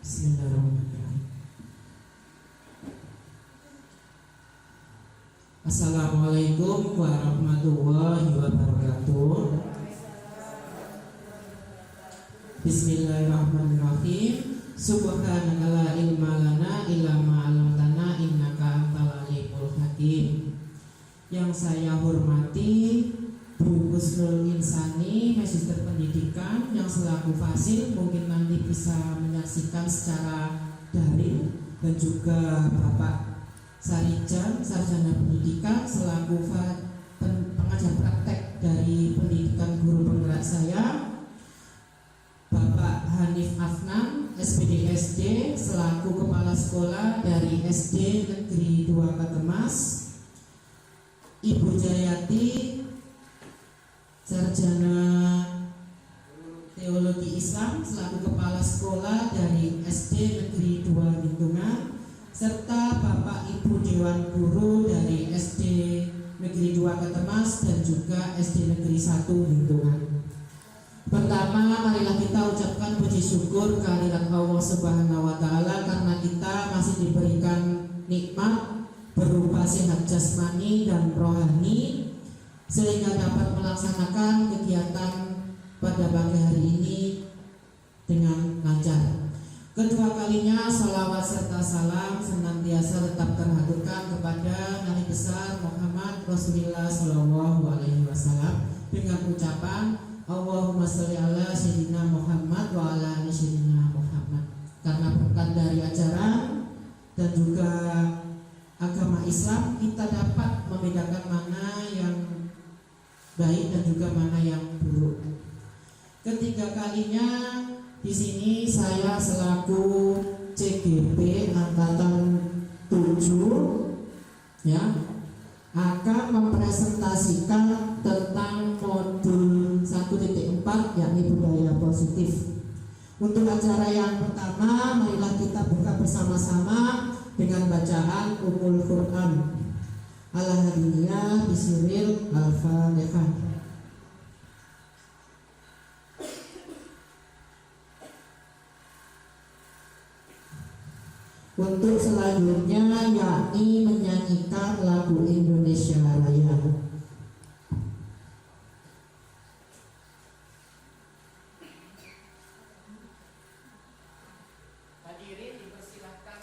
Bismillahirrahmanirrahim. Assalamualaikum warahmatullahi wabarakatuh. Bismillahirrahmanirrahim. Subhanaka la ilma lana illa ma 'allamtana innaka antal alimul hakim. Yang saya hormati Bu Husnul Insani, Magister Pendidikan, yang selaku fasil mungkin nanti bisa menyaksikan secara daring, dan juga Bapak Sarijan, Sarjana Pendidikan, selaku pengajar praktek dari pendidikan guru penggerak saya, Bapak Hanif Afnan, SPD SD, selaku Kepala Sekolah dari SD Negeri 2 Katemas, Ibu Jayati, Sarjana Teologi Islam, selaku Kepala Sekolah dari SD Negeri 2 Lingkungan, serta Bapak Ibu Dewan Guru dari SD Negeri 2 Katemas dan juga SD Negeri 1 Lingkungan. Pertama, marilah kita ucapkan puji syukur kehadirat Allah Subhanahu wa Ta'ala, karena kita masih diberikan nikmat berupa sehat jasmani dan rohani, sehingga dapat melaksanakan kegiatan pada pagi hari ini dengan lancar. Kedua kalinya salawat serta salam senantiasa tetap terhaturkan kepada Nabi besar Muhammad Rasulullah Shallallahu Alaihi Wasallam dengan ucapan Allahumma sholli ala sayyidina Muhammad wa ala ali sayyidina Muhammad. Karena berkat dari ajaran dan juga agama Islam, kita dapat membedakan mana yang baik dan juga mana yang buruk. Ketiga kalinya di sini saya selaku CGP angkatan 7 ya akan mempresentasikan tentang modul 1.4 yakni budaya positif. Untuk acara yang pertama, marilah kita buka bersama-sama dengan bacaan Ummul Quran. Al-Hadiyah Bismil Al-Fatihah. Untuk selanjutnya yakni menyanyikan lagu Indonesia Raya. Hadirin dipersilahkan.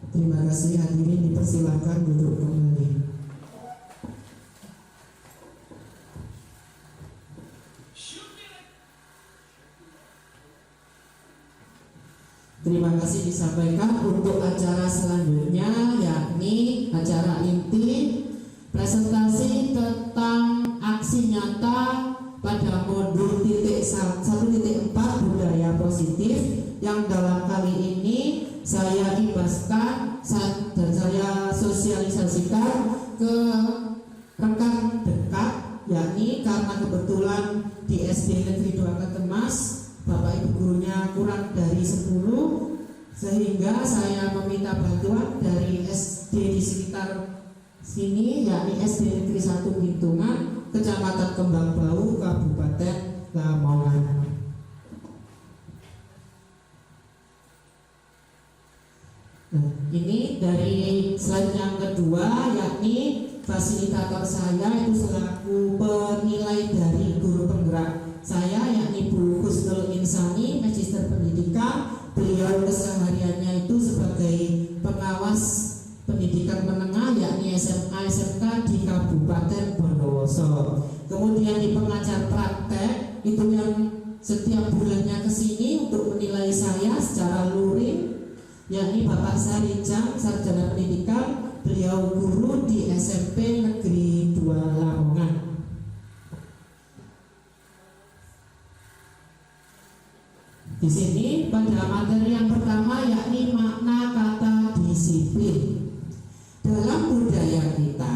Terima kasih, hadirin dipersilakan duduk kembali. Terima kasih disampaikan. Untuk acara selanjutnya yakni acara inti presentasi tentang aksi nyata pada modul 1.4 budaya positif yang dalam kali ini saya imbaskan dan saya sosialisasikan ke rekan dekat, yakni karena kebetulan di SD Negeri 2 Ketemas Bapak Ibu gurunya kurang dari 10, sehingga saya meminta bantuan dari SD di sekitar sini, yakni SD Negeri 1 Gintungan, Kecamatan Kembang Bau, Kabupaten Lamongan. Nah, ini dari slide yang kedua, yakni fasilitator saya itu selaku penilai dari guru penggerak saya, yakni Bu Husnul Insani, Magister Pendidikan. Beliau kesehariannya itu sebagai pengawas pendidikan menengah, yakni SMA SMK di Kabupaten Bondowoso. Kemudian di pengajar praktek itu yang setiap bulannya kesini untuk menilai saya secara luring, yakni Bapak Sarijang, Sarjana Pendidikan. Beliau guru di SMP Negeri 2 Lamongan. Di sini pada materi yang pertama, yakni makna kata disiplin. Dalam budaya kita,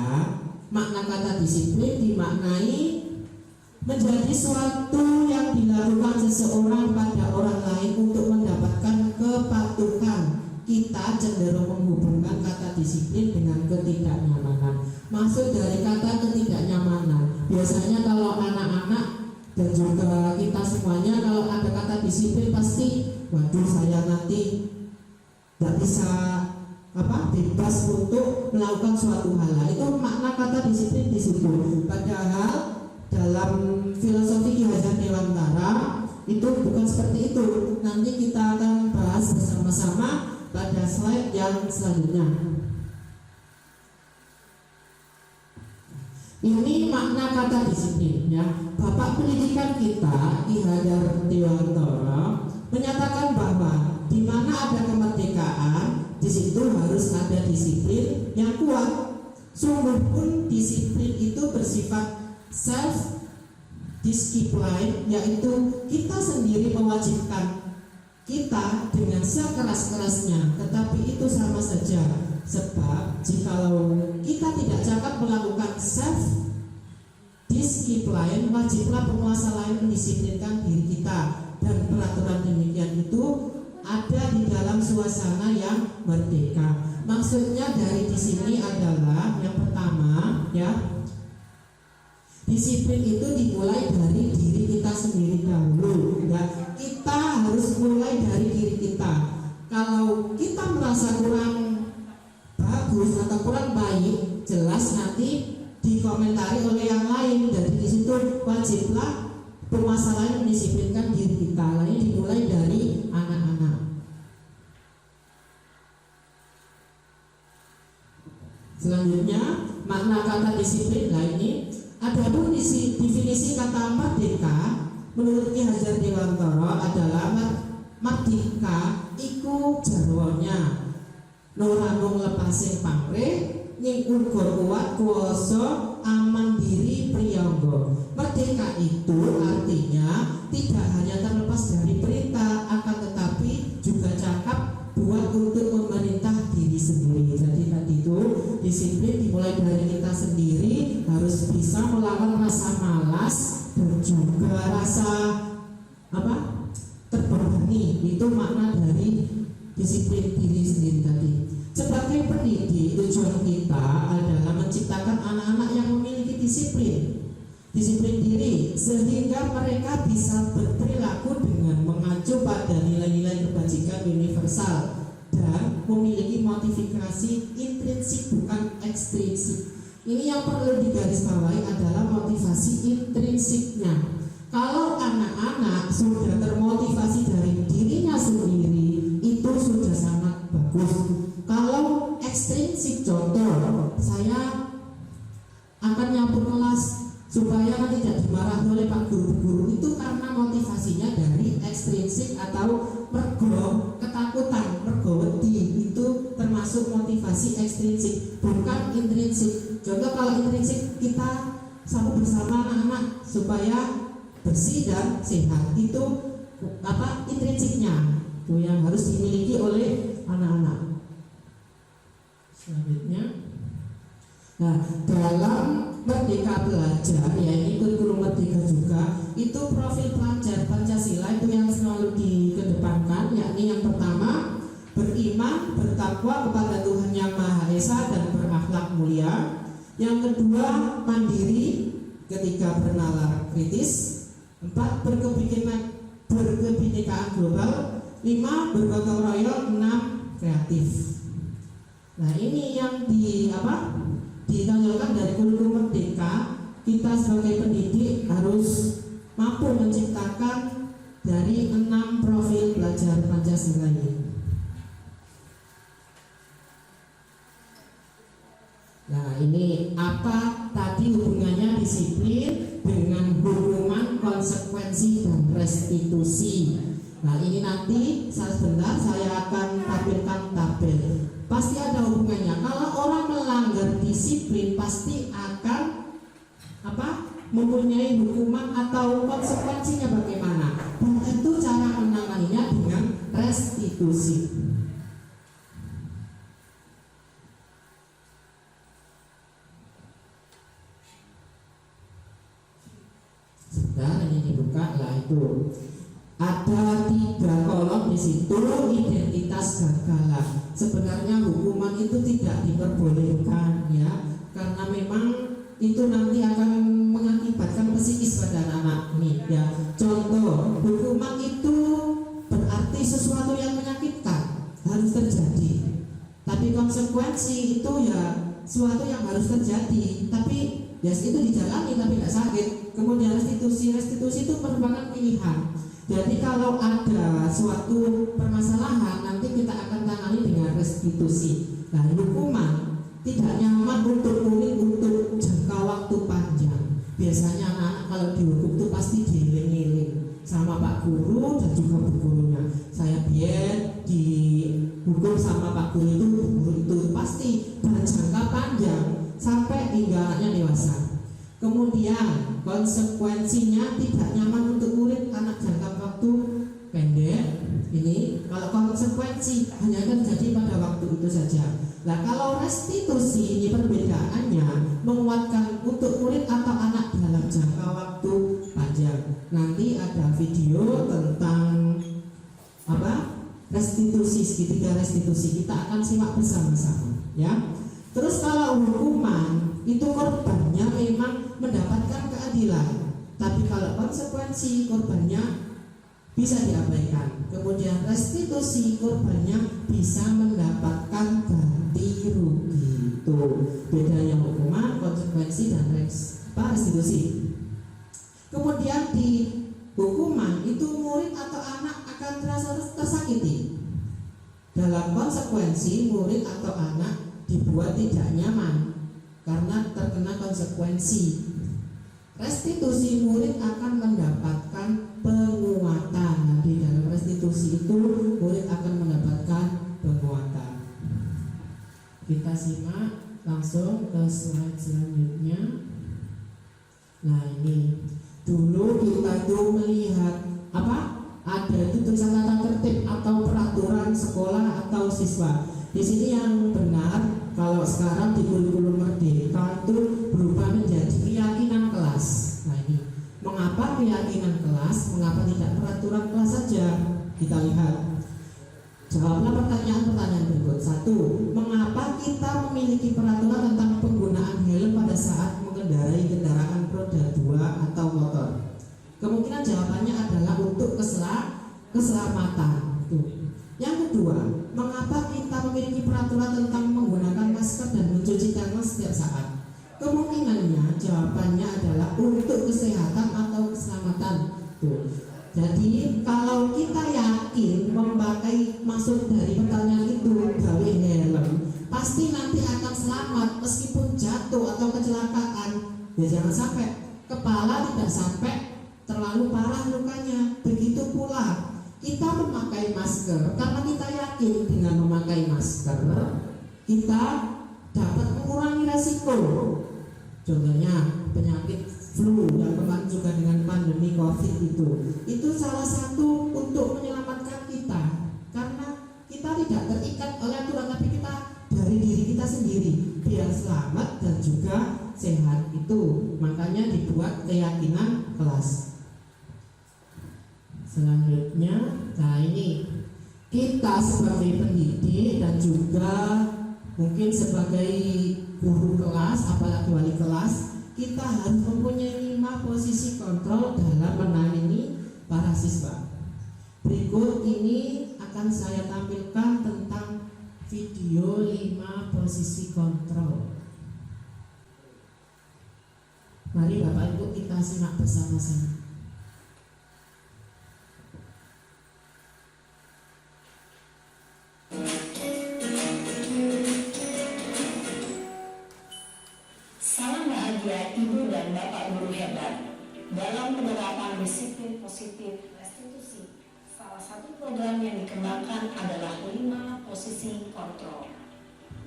makna kata disiplin dimaknai menjadi suatu yang dilakukan seseorang pada orang lain untuk mendapatkan kepatuhan. Kita cenderung menghubungkan kata disiplin dengan ketidaknyamanan. Maksud dari kata ketidaknyamanan, biasanya kalau anak-anak dan juga kita semuanya, kalau ada kata disiplin pasti, waduh saya nanti nggak bisa bebas untuk melakukan suatu hal. Itu makna kata disiplin di situ. Padahal dalam filosofi Ki Hajar Dewantara itu bukan seperti itu. Nanti kita akan bahas bersama-sama pada slide yang selanjutnya. Ini makna kata disiplin, ya. Bapak pendidikan kita Ki Hajar Dewantara menyatakan bahwa di mana ada kemerdekaan, di situ harus ada disiplin yang kuat. Sungguh pun disiplin itu bersifat self discipline, yaitu kita sendiri mewajibkan kita dengan sekeras-kerasnya, tetapi itu sama saja. Sebab jikalau kita tidak cakap melakukan self discipline, wajiblah penguasa lain mendisiplinkan diri kita, dan peraturan demikian itu ada di dalam suasana yang merdeka. Maksudnya dari di sini adalah yang pertama, ya, disiplin itu dimulai dari diri kita sendiri dahulu, ya. Kita harus mulai dari diri kita. Kalau kita merasa kurang bagus atau kurang baik, jelas nanti dikomentari oleh yang lain. Jadi di situ wajiblah penguasa lain mendisiplinkan diri kita. Lainnya dimulai dari anak-anak. Selanjutnya, makna kata disiplin lainnya. Adapun definisi kata merdeka menurut Ki Hajar Dewantara adalah merdeka iku jarwonya ora mung lepasing pamrih ning uga kuat kuwasa aman diri priyangga. Merdeka itu artinya tidak hanya terlepas dari perintah, akan tetapi juga cakap buat untuk memerintah diri sendiri. Jadi tadi itu disiplin dimulai dari kita sendiri, harus bisa melawan rasa malas dan juga rasa terbebani. Itu makna dari disiplin diri sendiri tadi. Sebagai pendidik, tujuan kita adalah menciptakan anak-anak yang memiliki disiplin diri, sehingga mereka bisa berperilaku dengan mengacu pada nilai-nilai kebajikan universal dan memiliki motivasi intrinsik bukan ekstrinsik. Ini yang perlu digarisbawahi adalah motivasi intrinsiknya. Kalau anak-anak sudah termotivasi dari dirinya sendiri, itu sudah sangat bagus. Kalau ekstrinsik, contoh, saya akan nyampur kelas supaya tidak dimarahi oleh Pak Guru, itu karena motivasinya dari ekstrinsik atau mergo ketakutan, mergo wedi, itu termasuk motivasi ekstrinsik, bukan intrinsik. Contoh kalau intrinsik, kita sambut bersama anak-anak supaya bersih dan sehat, itu intrinsiknya. Itu yang harus dimiliki oleh anak-anak. Selanjutnya, nah dalam Merdeka Belajar, ya ini kurikulum Merdeka juga, itu profil pelajar Pancasila itu yang selalu dikedepankan, yakni yang pertama beriman, bertakwa kepada Tuhan Yang Maha Esa dan berakhlak mulia. Yang kedua mandiri ketika bernalar kritis. 4 berkebinekaan global. 5 bergotong royong. 6 kreatif. Nah ini yang ditonjolkan dari kurikulum Merdeka. Kita sebagai pendidik harus mampu menciptakan dari 6 profil pelajar Pancasila ini. Nah ini apa tadi hubungannya disiplin dengan hukuman, konsekuensi, dan restitusi. Nah ini nanti sebentar saya akan tampilkan tabel. Pasti ada hubungannya. Kalau orang melanggar disiplin pasti akan mempunyai hukuman atau konsekuensinya bagaimana. Dan tentu cara menanganinya dengan restitusi. Sebentar ini dibuka lah itu. Ada 3 kolom di situ, identitas gagalah. Sebenarnya hukuman itu tidak diperbolehkan ya, karena memang itu nanti akan mengakibatkan psikis pada anak-anak nih ya. Contoh, hukuman itu berarti sesuatu yang menyakitkan harus terjadi. Tapi konsekuensi itu ya sesuatu yang harus terjadi, tapi ya itu dijalani tapi nggak sakit. Kemudian restitusi itu merupakan pilihan. Jadi kalau ada suatu permasalahan nanti kita akan tangani dengan restitusi. Nah hukuman tidak nyaman untuk murid untuk jangka waktu panjang. Biasanya anak-anak kalau dihukum itu pasti dieling-eling sama Pak Guru dan juga Bu Gurunya. Saya biar dihukum sama Pak Guru itu pasti berjangka panjang sampai hingga anaknya dewasa. Kemudian konsekuensinya tidak nyaman untuk murid anak jangka waktu pendek. Ini kalau konsekuensi hanya terjadi pada waktu itu saja. Nah kalau restitusi ini perbedaannya menguatkan untuk murid atau anak dalam jangka waktu panjang. Nanti ada video tentang restitusi, segitiga restitusi, kita akan simak bersama-sama ya. Terus kalau hukuman itu korbannya memang mendapatkan keadilan, tapi kalau konsekuensi korbannya bisa diabaikan. Kemudian restitusi korbannya bisa mendapatkan ganti rugi. Itu bedanya hukuman, konsekuensi, dan restitusi. Kemudian di hukuman itu murid atau anak akan terasa tersakiti. Dalam konsekuensi murid atau anak dibuat tidak nyaman karena terkena konsekuensi. Restitusi murid akan mendapatkan penguatan. Nah, di dalam restitusi itu murid akan mendapatkan penguatan. Kita simak langsung ke slide selanjutnya. Nah ini dulu kita itu melihat ada itu tulisan tata tertib atau peraturan sekolah atau siswa. Di sini yang benar kalau sekarang di kurikulum Merdeka itu berubah menjadi keyakinan kelas. Nah ini mengapa keyakinan kelas, mengapa tidak peraturan kelas saja? Kita lihat. Jawablah pertanyaan-pertanyaan berikut. 1. Mengapa kita memiliki peraturan tentang penggunaan helm pada saat mengendarai kendaraan roda 2 atau motor? Kemungkinan jawabannya adalah untuk keselamatan. Yang kedua, mengapa kita memiliki peraturan tentang menggunakan masker dan mencuci tangan setiap saat? Kemungkinannya jawabannya adalah untuk kesehatan atau keselamatan. Jadi kalau kita yakin memakai, maksud dari pertanyaan itu gawe helm, pasti nanti akan selamat meskipun jatuh atau kecelakaan. Ya jangan sampai kepala tidak sampai terlalu parah lukanya. Begitu pula kita memakai masker karena kita yakin dengan memakai masker kita dapat mengurangi resiko. Contohnya penyakit flu yang kemarin juga dengan pandemi COVID itu salah satu untuk menyelamatkan kita. tidak terikat oleh aturan, tapi kita dari diri kita sendiri biar selamat dan juga sehat. Itu makanya dibuat keyakinan kelas. Selanjutnya, nah ini kita sebagai pendidik dan juga mungkin sebagai guru kelas, apalagi wali kelas, kita harus mempunyai 5 posisi kontrol dalam menangani para siswa. Berikut ini akan saya tampilkan tentang video 5 posisi kontrol. Mari Bapak Ibu kita simak bersama-sama. Salam bahagia Ibu dan Bapak guru hebat. Dalam penerapan disiplin positif restitusi, salah satu program yang dikembangkan adalah 5 posisi kontrol.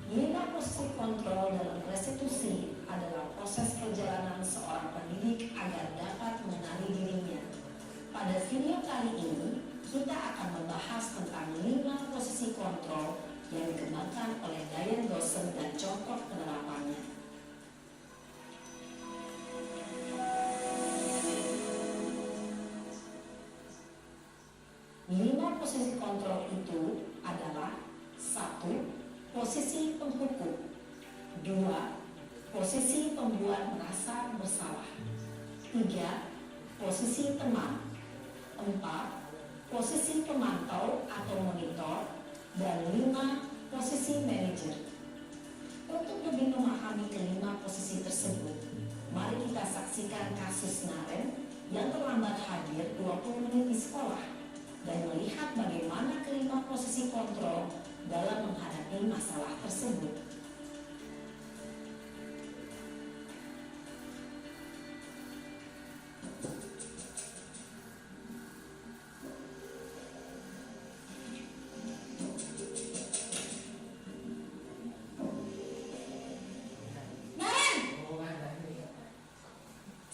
5 posisi kontrol dalam restitusi adalah proses perjalanan seorang pendidik agar dapat mengenali dirinya. Pada video kali ini, kita akan membahas tentang 5 posisi kontrol yang dikembangkan oleh Dayan Dosen dan contoh penerapannya. 5 posisi kontrol itu adalah 1. Posisi penghukum, 2. Posisi pembuat merasa bersalah, 3. Posisi teman, 4. Posisi pemantau atau monitor, dan 5. Posisi manajer. Untuk lebih memahami kelima posisi tersebut, mari kita saksikan kasus Naren yang terlambat hadir 20 menit di sekolah dan melihat bagaimana kelima posisi kontrol dalam menghadapi masalah tersebut. Naren!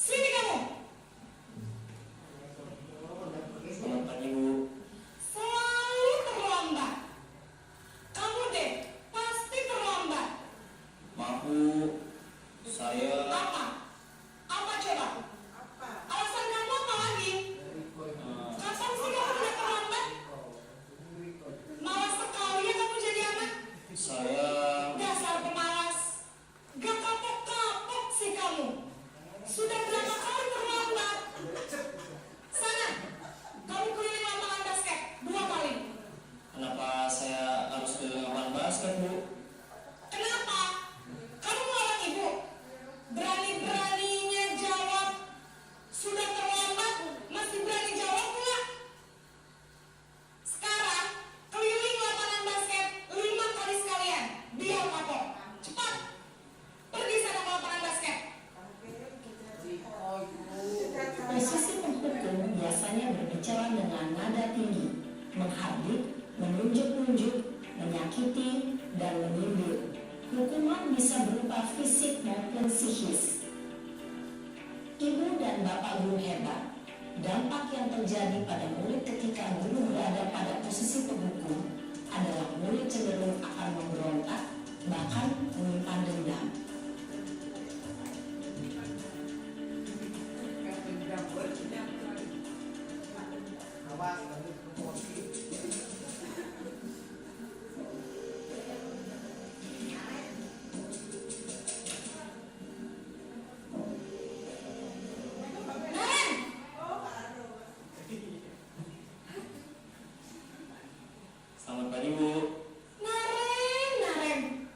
Sini kamu! Selamat pagi, Bu. Selalu terlambat. Kamu deh, pasti terlambat. Maaf, Bu. Saya Apa? Apa coba? Alasan kamu apa lagi? Kapan sih kamu tidak terlambat? Malas sekali ya kamu jadi anak. saya Dasar pemalas. Gak kapok-kapok sih kamu. Sudah berapa kali terlambat? Sana, kamu keliling lapangan basket 2 kali. kenapa saya harus keliling lapangan basket, Bu? Kenapa? Kamu melarang ibu. Berani-beraninya jawab. Sudah terlambat, masih berani jawab pula. Sekarang, keliling lapangan basket 5 kali sekalian. Biar kapok. Cepat. Pergi sana ke lapangan basket. Posisi penghukum biasanya berbicara dengan nada tinggi, menghardik, menunjuk-nunjuk, menyakiti, dan menyindir. Hukuman bisa berupa fisik maupun psikis. Ibu dan Bapak guru hebat, dampak yang terjadi pada murid ketika guru berada pada posisi penghukum adalah murid cenderung akan memberontak, bahkan menyimpan dendam. Naren! Selamat pagi, Bu. Naren!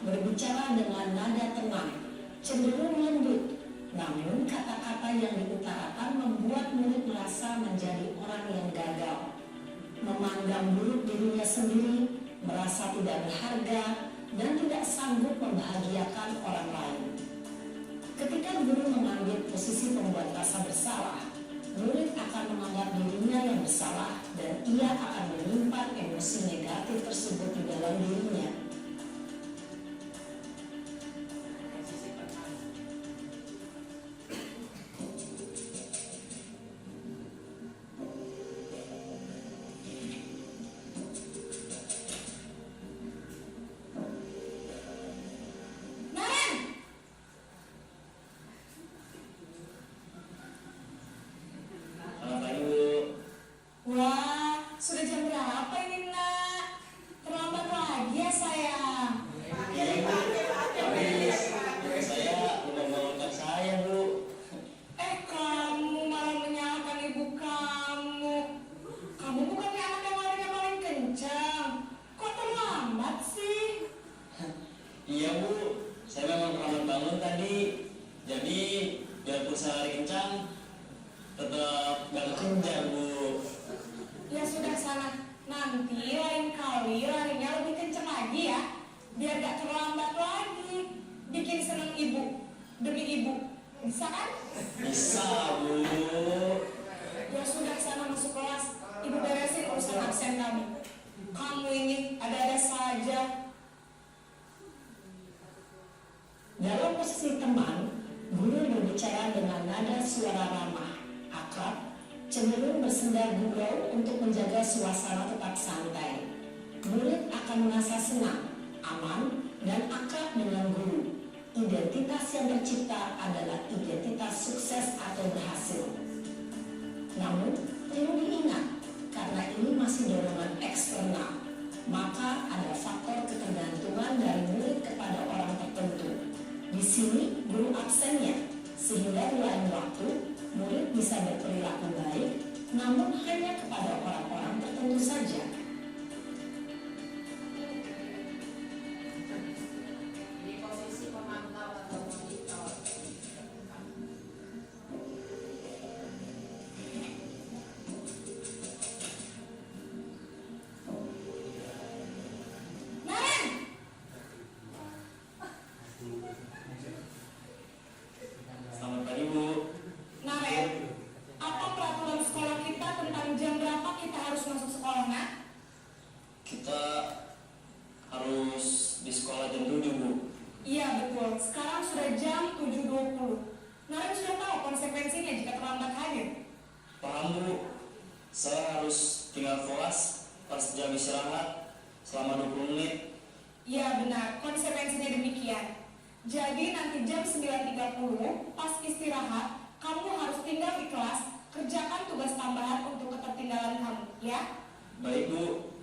berbicara dengan nada tenang, cenderung lembut. Namun kata-kata yang diutarakan membuat murid merasa menjadi orang yang gagal, memandang buruk dirinya sendiri, merasa tidak berharga, dan tidak sanggup membahagiakan orang lain. Ketika guru mengambil posisi pembuat rasa bersalah, murid akan menganggap dirinya yang bersalah dan ia akan menyimpan emosi negatif tersebut di dalam dirinya. Selamat pagi, Bu. Wah, sudah jam berapa ini, Nak? Terlambat lagi ya, sayang. Iya, Bu. Tapi saya lupa membangunkan saya, Bu. Kamu malah menyalahkan ibu kamu. Kamu bukannya anak yang larinya paling kencang. Kok terlambat sih? Iya, Bu. Saya memang terlambat bangun tadi. Jadi, biarpun saya lari kencang, tetap gak kekejar, Bu. Ya sudah sana. Nanti lain kali larinya lebih kencang lagi ya. Biar gak terlambat lagi. Bikin seneng ibu. Demi ibu. Bisa kan? Bisa, Bu. Ya sudah sana masuk kelas. Ibu beresin urusan absen kamu. Kamu ini ada-ada saja. Dalam posisi teman, guru berbicara dengan nada suara ramah, akrab, cenderung bersenda gurau untuk menjaga suasana tetap santai. Murid akan merasa senang, aman, dan akrab dengan guru. Identitas yang tercipta adalah identitas sukses atau berhasil. Namun, perlu diingat, karena ini masih dorongan eksternal, maka ada faktor ketergantungan dari murid kepada orang tertentu. Di sini, guru absennya, sehingga di lain waktu, murid bisa berperilaku baik, namun hanya kepada orang-orang tertentu saja. Di posisi pemantau atau monitor. Naren! Selamat pagi, Bu. Naren, apa peraturan sekolah kita tentang jam berapa kita harus masuk sekolah, Nak? Kita harus di sekolah jam 7, Bu. Iya betul, sekarang sudah jam 7.20. Naren sudah tahu konsekuensinya jika terlambat hadir. Paham, Bu. Saya harus tinggal kelas pas jam istirahat selama 20 menit. Iya benar, konsekuensinya demikian. Jadi nanti jam 9.30 pas istirahat, kamu harus tinggal di kelas, kerjakan tugas tambahan untuk ketertinggalan kamu, ya? Baik, Bu.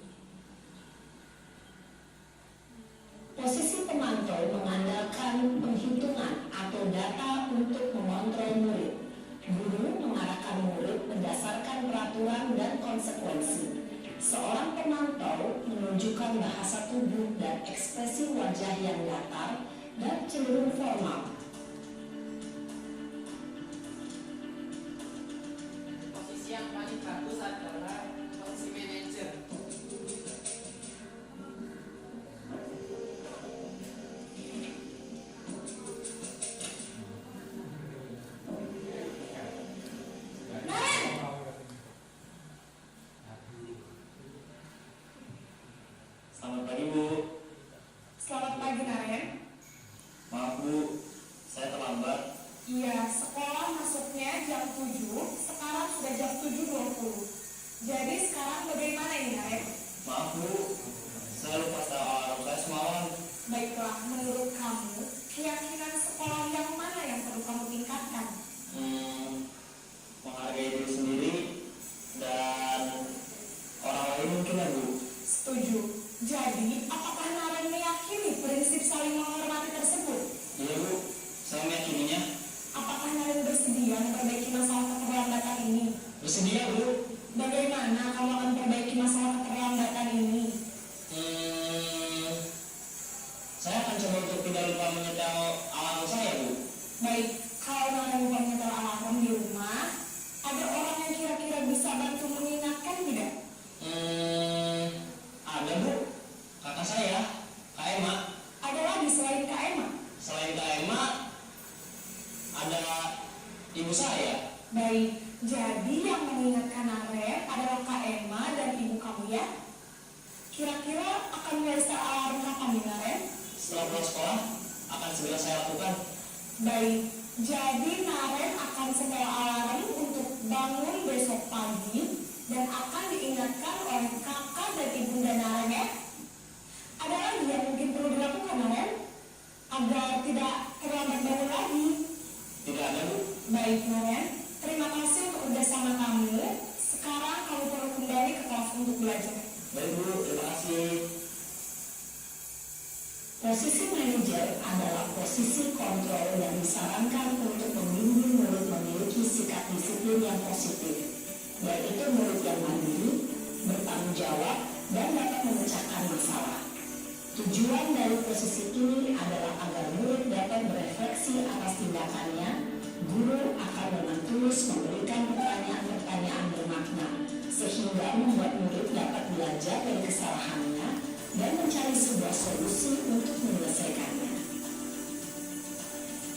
Posisi pemantau mengandalkan penghitungan atau data untuk mengontrol murid. Guru mengarahkan murid berdasarkan peraturan dan konsekuensi. Seorang pemantau menunjukkan bahasa tubuh dan ekspresi wajah yang datar dan cenderung formal. Posisi yang paling bagus adalah posisi manajer. Selamat pagi, Bu. Selamat pagi, Naren. Maaf, Bu. Saya terlambat. Iya, sekolah masuknya jam 7, sekarang sudah jam 7.20. Jadi sekarang bagaimana ini, Naren? Maaf, Bu. Saya lupa alarm saya semalam. Baiklah, menurut kamu, keyakinan sekolah yang mana yang perlu kamu tingkatkan? Menghargai diri sendiri dan orang lain mungkin, ya, Bu. Setuju. Jadi, apakah Naren meyakini prinsip saling menghormati tersebut? Iya, Bu. Saya meyakininya. Apakah Naren bersedia memperbaiki masalah keterlambatan ini? Bersedia, Bu. Bagaimana kamu akan perbaiki masalah keterlambatan ini? Saya akan coba ibu saya. Baik, jadi yang mengingatkan Naren adalah Kak Emma dan ibu kamu ya? Kira-kira akan mulai start alarm kapan nih Naren? Setelah pulang sekolah akan segera saya lakukan. Baik, jadi Naren akan setel alarm untuk bangun besok pagi dan akan diingatkan oleh kakak dan ibunda Naren ya. Ada lagi yang mungkin perlu dilakukan Naren agar tidak terlambat bangun lagi? Tidak ada, Bu. Baik Naren, terima kasih untuk kerjasama kamu. Sekarang kamu perlu kembali ke kelas untuk belajar. Baik, Bu. Terima kasih. Posisi manajer adalah posisi kontrol yang disarankan untuk membimbing murid memiliki sikap disiplin yang positif, yaitu murid yang mandiri, bertanggung jawab, dan dapat memecahkan masalah. Tujuan dari posisi ini adalah agar murid dapat berefleksi atas tindakannya. Guru akan dengan tulus memberikan pertanyaan-pertanyaan bermakna, sehingga membuat murid dapat belajar dari kesalahannya dan mencari sebuah solusi untuk menyelesaikannya.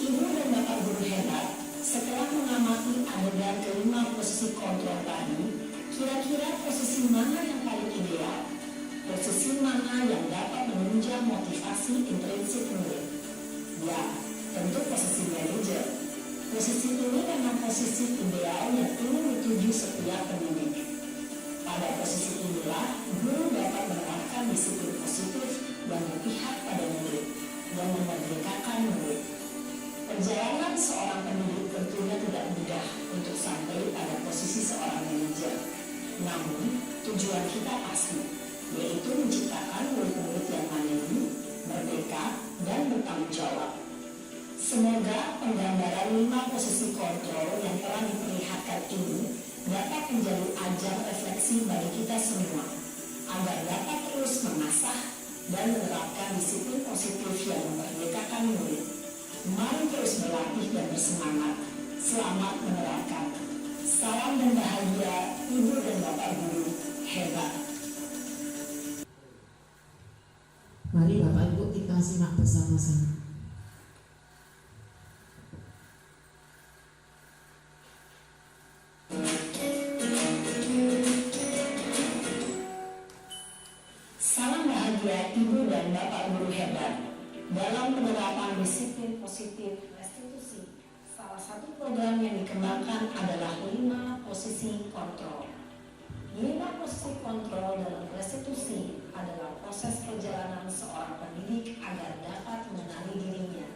Ibu dan bapak guru hebat, setelah mengamati adegan kelima posisi kontrol tadi, kira-kira posisi mana yang paling ideal? Posisi mana yang dapat menunjang motivasi intrinsik murid? Ya, tentu posisi manajer. Posisi ini memang posisi ideal yang ingin dituju setiap pendidik. Pada posisi inilah, guru dapat menerapkan disiplin positif yang berpihak pada murid dan memerdekakan murid. Perjalanan seorang pendidik tentunya tidak mudah untuk sampai pada posisi seorang manajer. Namun, tujuan kita pasti, yaitu menciptakan murid-murid yang mandiri, merdeka, dan bertanggung jawab. Semoga penggambaran 5 posisi kontrol yang telah diperlihatkan ini dapat menjadi ajang refleksi bagi kita semua, agar dapat terus mengasah dan menerapkan disiplin positif yang memerdekakan murid. Mari terus berlatih dan bersemangat. Selamat menerapkan. Salam dan bahagia, Ibu dan Bapak Guru hebat. Mari Bapak Ibu kita simak bersama-sama. Salam bahagia Ibu dan Bapak Guru hebat. Dalam penerapan disiplin positif restitusi, salah satu program yang dikembangkan adalah 5 posisi kontrol. 5 posisi kontrol dalam restitusi adalah proses perjalanan seorang pendidik agar dapat mengenali dirinya.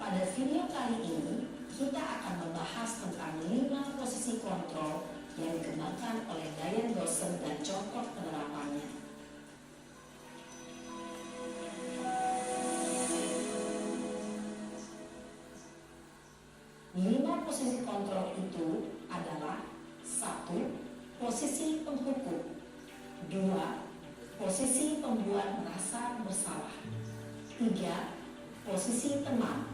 Pada video kali ini, kita akan membahas tentang 5 posisi kontrol yang dikembangkan oleh Diane Dawson dan contoh penerapannya. Lima posisi kontrol itu adalah 1. Posisi penghukum, 2. Posisi pembuat merasa bersalah, 3. Posisi teman,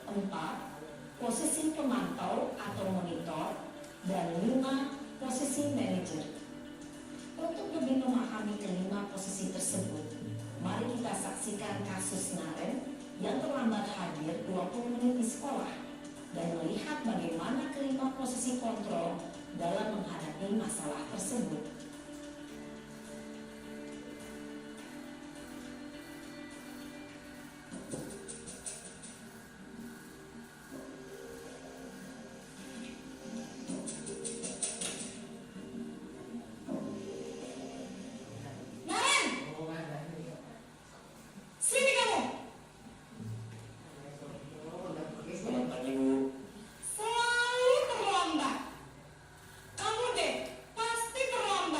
4. Posisi pemantau atau monitor, dan 5. Posisi manajer. Untuk lebih memahami kelima posisi tersebut, mari kita saksikan kasus Naren yang terlambat hadir 20 menit di sekolah dan melihat bagaimana kelima posisi kontrol dalam menghadapi masalah tersebut. Naren! Sini kamu! Selamat pagi, Bu. Selalu terlambat. Kamu deh, pasti terlambat.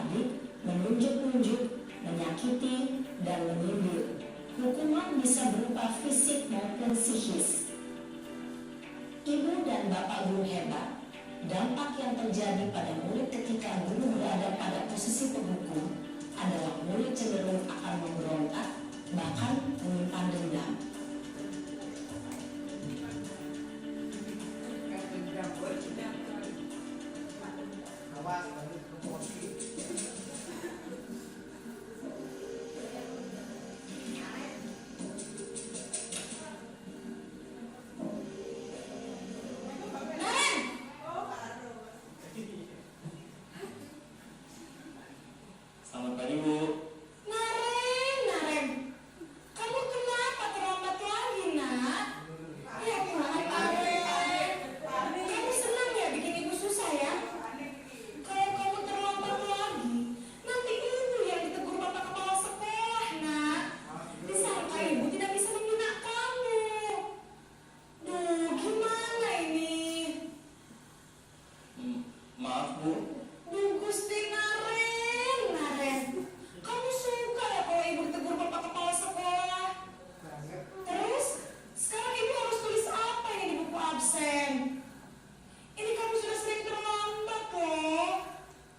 adik, menunjuk-nunjuk, menyakiti, dan menyindir. Hukuman bisa berupa fisik maupun psikis. Ibu dan bapak guru hebat, dampak yang terjadi pada murid ketika guru berada pada posisi penghukum adalah murid cenderung akan memberontak, bahkan menyimpan dendam. Selamat pagi, Bu. Naren, kamu kenapa terlambat lagi, Nak? Ya Tuhan, Naren. Kamu senang ya bikin ibu susah ya? Kalau kamu terlambat lagi, nanti ibu yang ditegur bapak kepala sekolah, Nak. Disangka ibu tidak bisa membina kamu. Duh, gimana ini? Maaf, Bu. Duh, Gusti Naren. Kamu suka ya kalau ibu ditegur bapak kepala sekolah? Terus, sekarang ibu harus tulis apa ini di buku absen? Ini kamu sudah sering terlambat loh.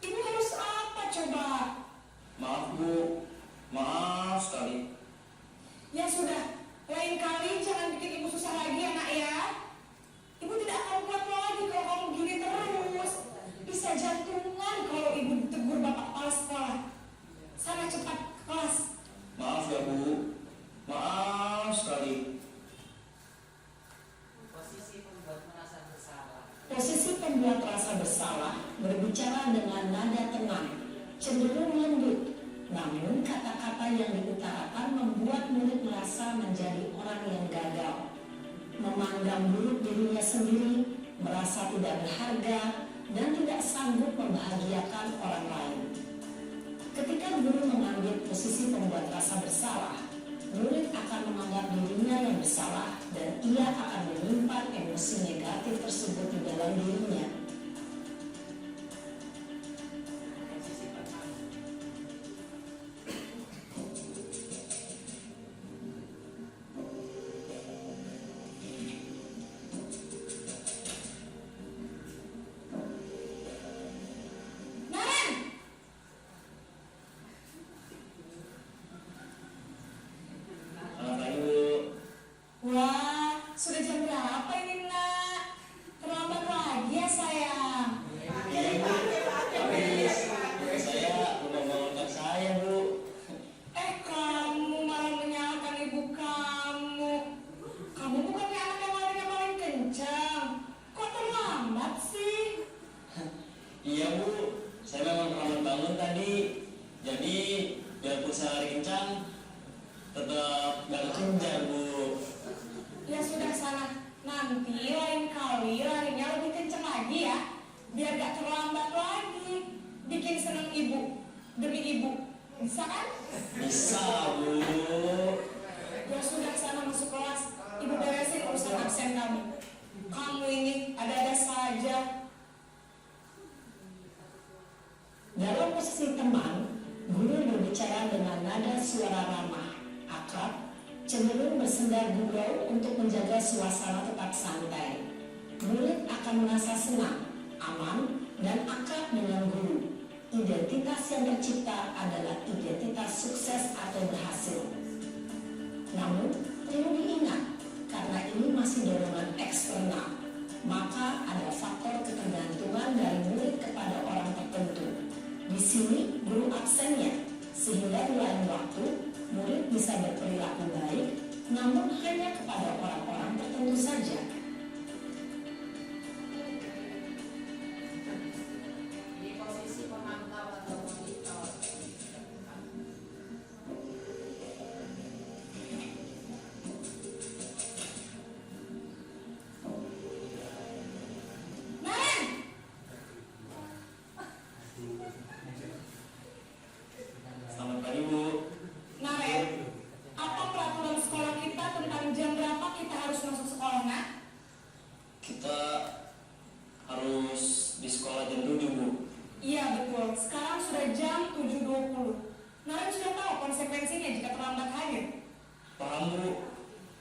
Ibu harus apa coba? Maaf, Bu. Maaf sekali. Ya sudah, lain kali jangan bikin ibu susah lagi ya nak ya. Ibu tidak akan kuat lagi kalau kamu gini terus. Bisa jantungan kalau ibu ditegur bapak kepala sekolah. Sana cepat ke kelas. Maaf ya, Bu. Maaf sekali. Posisi pembuat merasa bersalah. Posisi pembuat rasa bersalah berbicara dengan nada tenang, cenderung lembut. Namun kata-kata yang diutarakan membuat murid merasa menjadi orang yang gagal, memandang buruk dirinya sendiri, merasa tidak berharga, dan tidak sanggup membahagiakan orang lain. Ketika guru mengambil posisi pembuat rasa bersalah, murid akan menganggap dirinya yang bersalah dan ia akan menyimpan emosi negatif tersebut di dalam dirinya. Posisi teman. Naren! Selamat pagi, Bu. Wah, sudah jam berapa ini nak? Terlambat lagi ya sayang. Iya, Bu. Tapi saya lupa bangunkan saya, Bu. Kamu malah menyalahkan ibu kamu. Kamu bukannya anak yang larinya paling kencang. Kok terlambat sih? Iya, Bu. Saya memang terlambat bangun tadi. Jadi, biarpun saya lari kencang, tetap gak kekejar, Bu. Ya sudah sana. Nanti lain kali larinya lebih kencang lagi ya. Biar gak terlambat lagi. Bikin seneng ibu. Demi ibu. Bisa kan? Bisa, Bu. Ya sudah sana masuk kelas. Ibu beresin urusan absen kamu. Kamu ini ada-ada saja. Dalam posisi teman, guru berbicara dengan nada suara ramah, akrab, cenderung bersendar gurau untuk menjaga suasana tetap santai. Murid akan merasa senang, aman, dan akrab dengan guru. Identitas yang tercipta adalah identitas sukses atau berhasil. Namun, perlu diingat, karena ini masih dorongan eksternal, maka ada faktor ketergantungan dari murid kepada orang tertentu. Di sini guru absennya, sehingga di lain waktu murid bisa berperilaku baik, namun hanya kepada orang-orang tertentu saja. Di posisi pemantau atau monitor. Naren! Selamat pagi, Bu. Naren, apa peraturan sekolah kita tentang jam berapa kita harus masuk sekolah, nak? sudah jam 7.20. Naren sudah tahu konsekuensinya jika terlambat hadir. Paham Bu,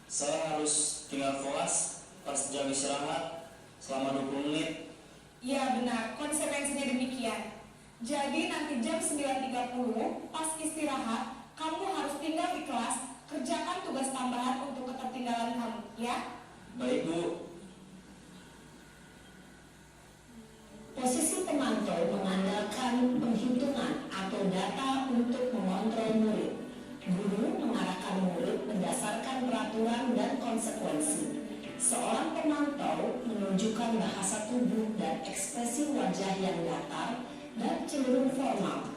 saya harus tinggal kelas pas jam istirahat selama 20 menit. Ya benar, konsekuensinya demikian. Jadi nanti jam 9.30 pas istirahat, kamu harus tinggal di kelas, kerjakan tugas tambahan untuk ketertinggalan kamu, ya? Baik Bu. Posisi pemantau mengandalkan penghitungan atau data untuk mengontrol murid. Guru mengarahkan murid berdasarkan peraturan dan konsekuensi. Seorang pemantau menunjukkan bahasa tubuh dan ekspresi wajah yang datar dan cenderung formal.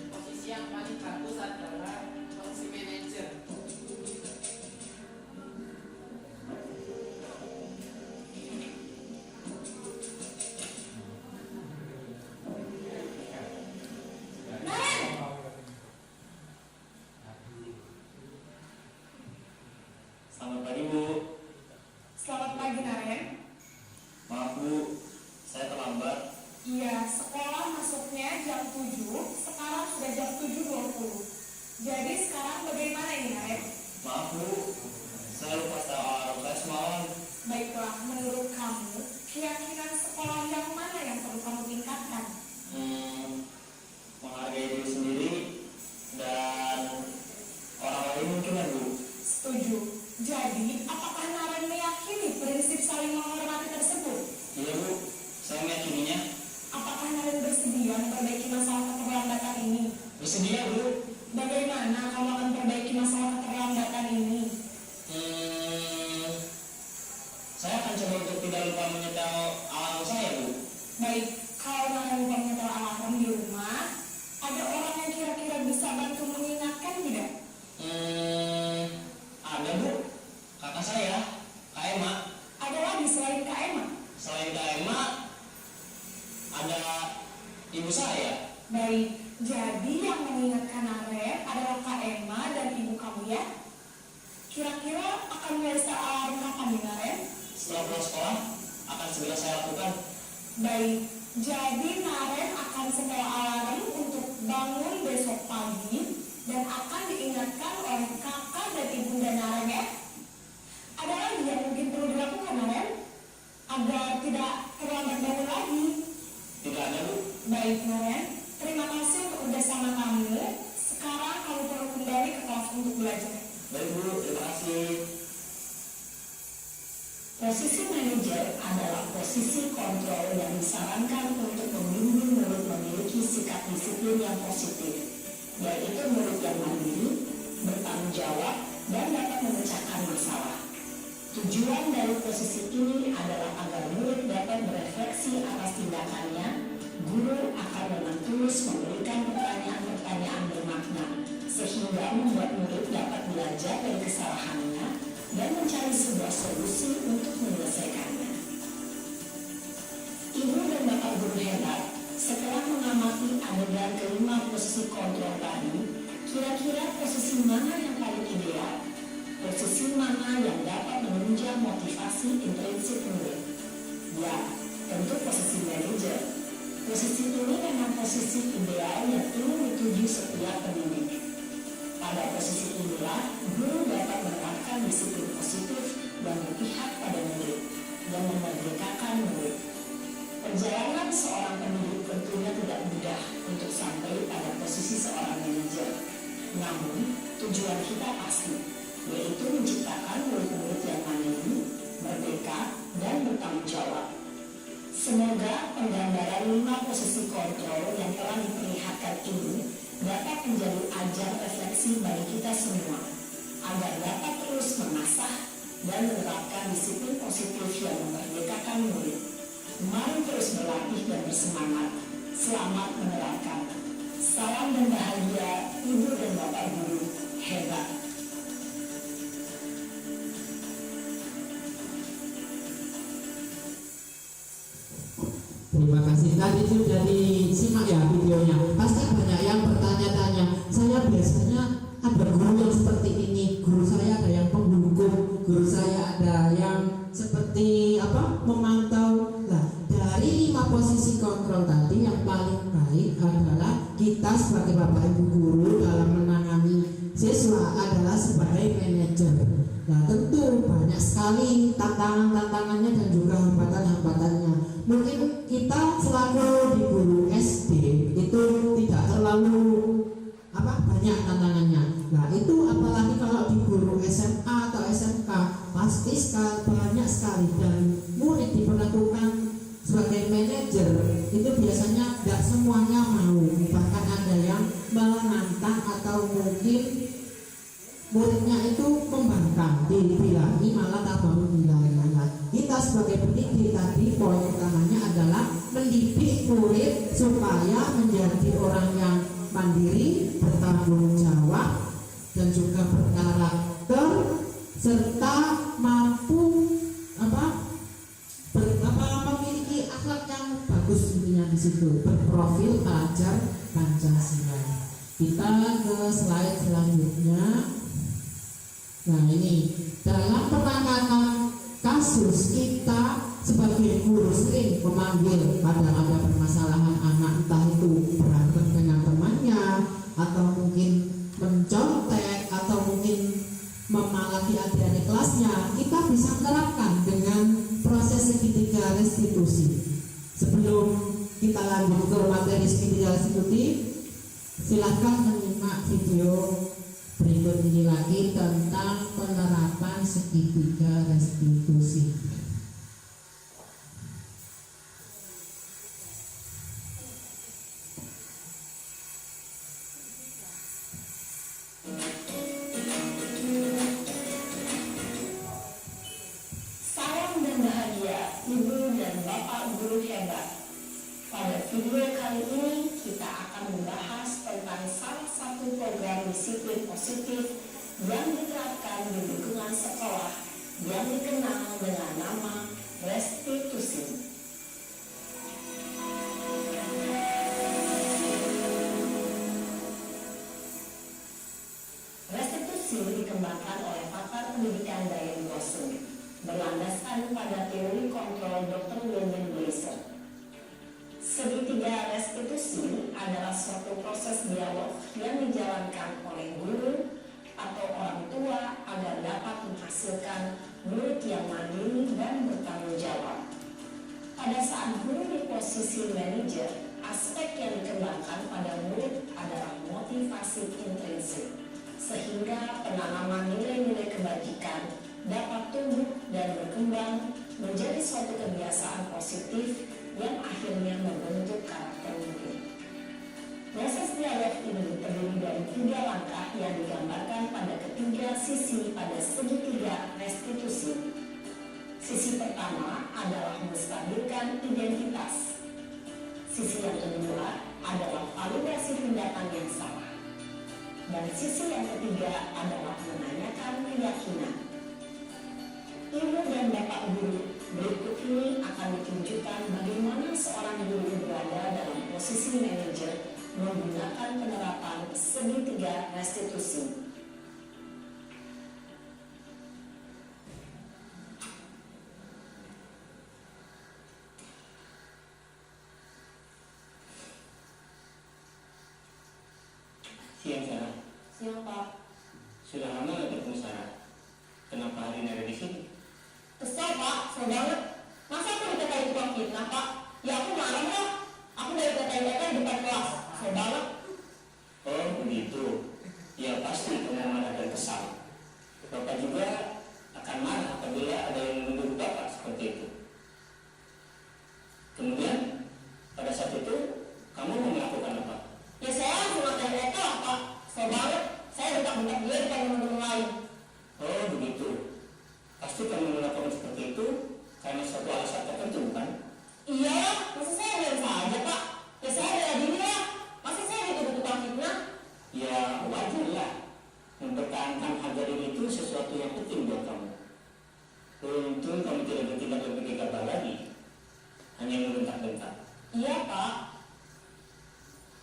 Posisi yang paling bagus adalah posisi manajer. Selamat pagi Bu. Selamat pagi Naren. Maaf Bu, saya terlambat. Iya, sekolah masuknya jam 7, sekarang sudah jam 7.20. Jadi sekarang bagaimana ini Naren? Maaf Bu, saya lupa setel alarm saya semalam. Baiklah, menurut kamu, keyakinan sekolah yang mana yang perlu kamu tingkatkan? Menghargai diri sendiri dan orang lain mungkin ya Bu. Setuju. Jadi, apakah Naren meyakini prinsip saling menghormati tersebut? Iya Bu, saya meyakininya. Apakah Naren bersedia memperbaiki masalah keterlambatan ini? Bersedia Bu. Bagaimana kamu akan perbaiki masalah keterlambatan ini? Saya akan coba untuk tidak lupa menyetel alarm saya Bu. Baik, kalau Naren lupa menyetel alarm di rumah, ada orang yang kira-kira bisa bantu mengingatkan tidak? Ada Bu, kakak saya, Kak Emma. Ada lagi selain Kak Emma? Selain Kak Emma, ada ibu saya. Baik, jadi yang mengingatkan Naren adalah Kak Emma dan ibu kamu ya? Kira-kira akan mulai setel alarm kapan nih Naren? Setelah pulang sekolah, akan segera saya lakukan. Baik, jadi Naren akan setel alarm untuk bangun besok pagi dan akan diingatkan oleh kakak dan ibunda Naren ya. Ada lagi yang mungkin perlu dilakukan Naren agar tidak terlambat bangun lagi? Tidak ada Bu. Baik Naren, terima kasih untuk kerjasama kamu. Sekarang kamu perlu kembali ke kelas untuk belajar. Baik Bu, terima kasih. Posisi manajer adalah posisi kontrol yang disarankan untuk membimbing murid memiliki sikap disiplin yang positif, yaitu murid yang mandiri, bertanggung jawab, dan dapat memecahkan masalah. Tujuan dari posisi ini adalah agar murid dapat berefleksi atas tindakannya. Guru akan dengan tulus memberikan pertanyaan-pertanyaan bermakna, sehingga membuat murid dapat belajar dari kesalahannya dan mencari sebuah solusi untuk menyelesaikannya. Ibu dan bapak guru hebat, setelah mengamati adegan kelima posisi kontrol tadi, kira-kira posisi mana yang paling ideal? Posisi mana yang dapat menunjang motivasi intrinsik murid? Ya, tentu posisi manajer. Posisi ini memang posisi ideal yang ingin dituju setiap pendidik. Pada posisi inilah, guru dapat menerapkan disiplin positif dan berpihak pada murid dan memerdekakan murid. Perjalanan seorang pendidik tentunya tidak mudah untuk sampai pada posisi seorang manajer. Namun, tujuan kita pasti, yaitu menciptakan murid-murid yang mandiri, merdeka, dan bertanggung jawab. Semoga penggambaran 5 posisi kontrol yang telah diperlihatkan ini dapat menjadi ajar refleksi bagi kita semua, agar dapat terus mengasah dan menerapkan disiplin positif yang memerdekakan murid. Mari terus berlatih dan bersemangat. Selamat menerapkan. Salam dan bahagia, Ibu dan Bapak Guru hebat. Terima kasih. Tadi sudah disimak ya videonya. Pasti banyak yang bertanya-tanya. Saya biasanya ada guru yang seperti ini. Guru saya ada yang penghukum. Guru saya ada yang seperti memantau. Nah, dari kontrol tadi yang paling baik adalah kita sebagai Bapak Ibu guru dalam menangani siswa adalah sebagai manajer. Nah tentu banyak sekali tantangan-tantangannya dan juga hambatan-hambatannya. Mungkin kita selalu di guru SD itu tidak terlalu banyak tantangannya. Nah itu apalagi kalau di guru SMA atau SMK pasti banyak sekali, dan murid diperlakukan sebagai manajer itu biasanya tidak semuanya mau, bahkan ada yang menantang atau mungkin muridnya itu membangkang, dibilangi malah tak mau nilainya. Nah, kita sebagai pendidik tadi poin utamanya adalah mendidik murid supaya menjadi orang yang mandiri, bertanggung jawab, dan juga berkarakter serta mampu memiliki akhlak yang bagus, intinya di situ berprofil pelajar Pancasila. Kita ke slide selanjutnya. Nah ini dalam penanganan kasus kita sebagai guru sering memanggil pada ada permasalahan anak, entah itu berantem dengan temannya atau mungkin mencontek atau mungkin memarahi adik-adik kelasnya. Kita bisa terapkan dengan proses segitiga restitusi. Sebelum kita lanjut ke materi segitiga restitusi, silahkan menyimak video berikut ini lagi tentang penerapan segitiga restitusi. Salam dan bahagia Ibu dan Bapak guru hebat. Pada video kali ini kita akan membahas tentang salah satu program disiplin positif yang diterapkan di lingkungan sekolah yang dikenal dengan nama restitusi. Restitusi dikembangkan oleh pakar pendidikan Diane Boston berlandaskan pada teori kontrol Dr. William Gleason. Segitiga restitusi adalah suatu proses dialog yang dijalankan oleh guru atau orang tua agar dapat menghasilkan murid yang mandiri dan bertanggung jawab. Pada saat guru di posisi manajer, aspek yang dikembangkan pada murid adalah motivasi intrinsik, sehingga penanaman nilai-nilai kebajikan dapat tumbuh dan berkembang menjadi suatu kebiasaan positif yang akhirnya membentuk karakter murid. Proses dialog ini terdiri dari 3 langkah yang digambarkan pada ketiga sisi pada segitiga restitusi. Sisi pertama adalah menstabilkan identitas. Sisi yang kedua adalah validasi tindakan yang salah. Dan sisi yang ketiga adalah menanyakan keyakinan. Ibu dan Bapak guru, berikut ini akan ditunjukkan bagaimana seorang guru berada dalam posisi manajer menggunakan penerapan segitiga restitusi. Siang Sarah. Siang Pak. Sudah lama nggak ketemu Sarah? Kenapa hari ini ada di sini? Kesel Pak, saya banget. Masa aku dikatain tukang fitnah Pak? Ya aku marah lah. Aku dari kata-kata di depan kelas. Saya banget. Oh begitu. Ya pasti kamu marah dan kesal. Bapak juga akan marah apabila ada yang menuduh Bapak seperti itu. Kemudian pada saat itu kamu mau melakukan apa? Ya saya langsung ngatain mereka lah Pak. Saya banget. Saya bentak-bentak dia depan teman-teman lain. Oh begitu. Pasti kamu melakukan seperti itu karena suatu alasan tertentu, bukan? Iya, masa saya bilang saja Pak. Ya saya bela diri lah. Masa saya dituduh tukang fitnah? Ya wajar lah. Mempertahankan harga diri itu sesuatu yang penting buat kamu. Beruntung kamu tidak bertindak lebih gegabah lagi, hanya membentak-bentak. Iya Pak.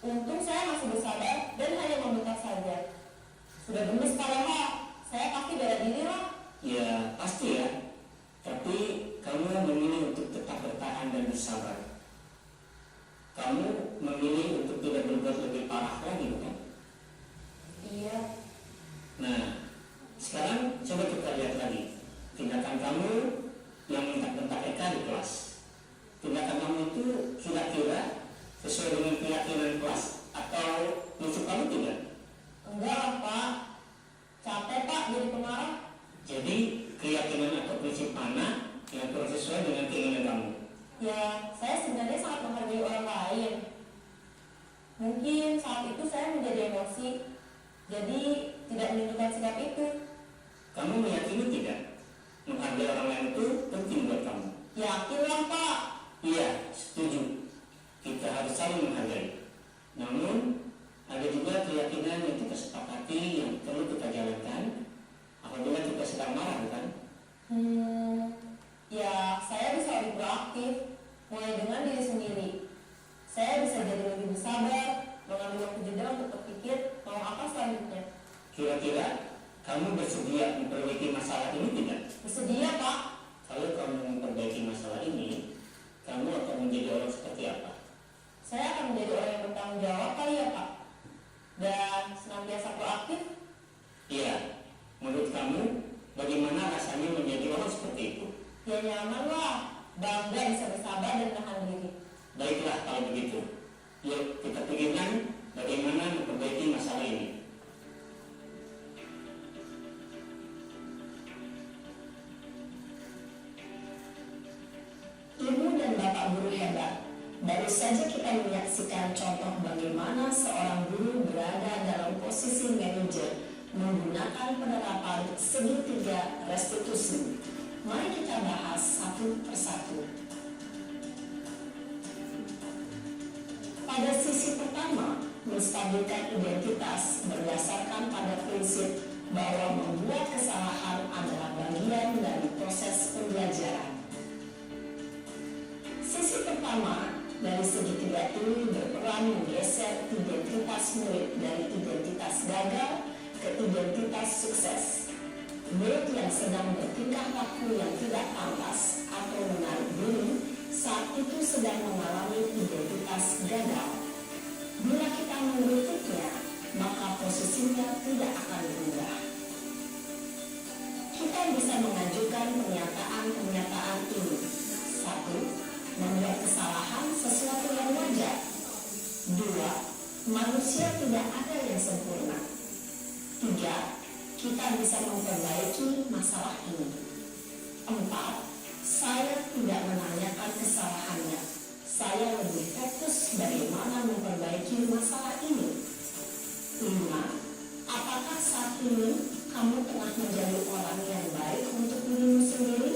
Untung saya masih bersabar dan hanya membentak saja. Sudah gemes padahal, saya pasti bela diri lah. Ya pasti ya. Tapi kamu memilih untuk tetap bertahan dan bersabar. kamu memilih untuk tidak berbuat lebih parah lagi, bukan? Iya. Nah, sekarang coba kita lihat lagi tindakan kamu yang bentak-bentak Eka di kelas. Tindakan kamu itu kira-kira sesuai dengan keyakinan kelas atau musuh kamu tidak? Enggak lah, Pak. Capek, Pak, jadi pemarah. Jadi keyakinan atau prinsip mana yang kurang sesuai dengan keinginan kamu? Ya, saya sebenarnya sangat menghargai orang lain. Mungkin saat itu saya menjadi emosi, jadi tidak menunjukkan sikap itu. Kamu meyakini tidak menghargai orang lain itu penting buat kamu? Yakin lah, Pak. Iya, setuju. Kita harus saling menghargai. Namun ada juga keyakinan yang kita sepakati yang perlu kita jalankan apabila kita sedang marah, bukan? Ya, saya bisa lebih proaktif, mulai dengan diri sendiri. Saya bisa jadi lebih bersabar, mengambil waktu jeda untuk berpikir mau apa selanjutnya. Kira-kira kamu bersedia memperbaiki masalah ini tidak? Bersedia, Pak. Kalau kamu memperbaiki masalah ini, kamu akan menjadi orang seperti apa? Saya akan menjadi orang yang bertanggung jawab kali ya, Pak. Dan senantiasa proaktif. Iya, menurut kamu bagaimana rasanya menjadi orang seperti itu? Ya nyaman lah, bangga bisa bersabar dan menahan diri. Baiklah kalau begitu. Yuk kita pikirkan bagaimana memperbaiki masalah ini. Ibu dan Bapak guru hebat. Baru saja kita menyaksikan contoh bagaimana seorang guru berada dalam posisi manajer menggunakan penerapan segitiga restitusi. Mari kita bahas satu persatu. Pada sisi pertama, menstabilkan identitas berdasarkan pada prinsip bahwa membuat kesalahan adalah bagian dari proses pembelajaran. Sisi pertama dari segitiga ini berperan menggeser identitas murid dari identitas gagal ke identitas sukses. Murid yang sedang bertingkah laku yang tidak pantas atau menarik diri saat itu sedang mengalami identitas gagal. Bila kita mengkritiknya, maka posisinya tidak akan berubah. Kita bisa mengajukan pernyataan-pernyataan ini. 1. Membuat kesalahan sesuatu yang wajar. 2. Manusia tidak ada yang sempurna. 3. Kita bisa memperbaiki masalah ini. 4. Saya tidak menanyakan kesalahannya. Saya lebih fokus bagaimana memperbaiki masalah ini. 5. Apakah saat ini kamu tengah menjadi orang yang baik untuk dirimu sendiri?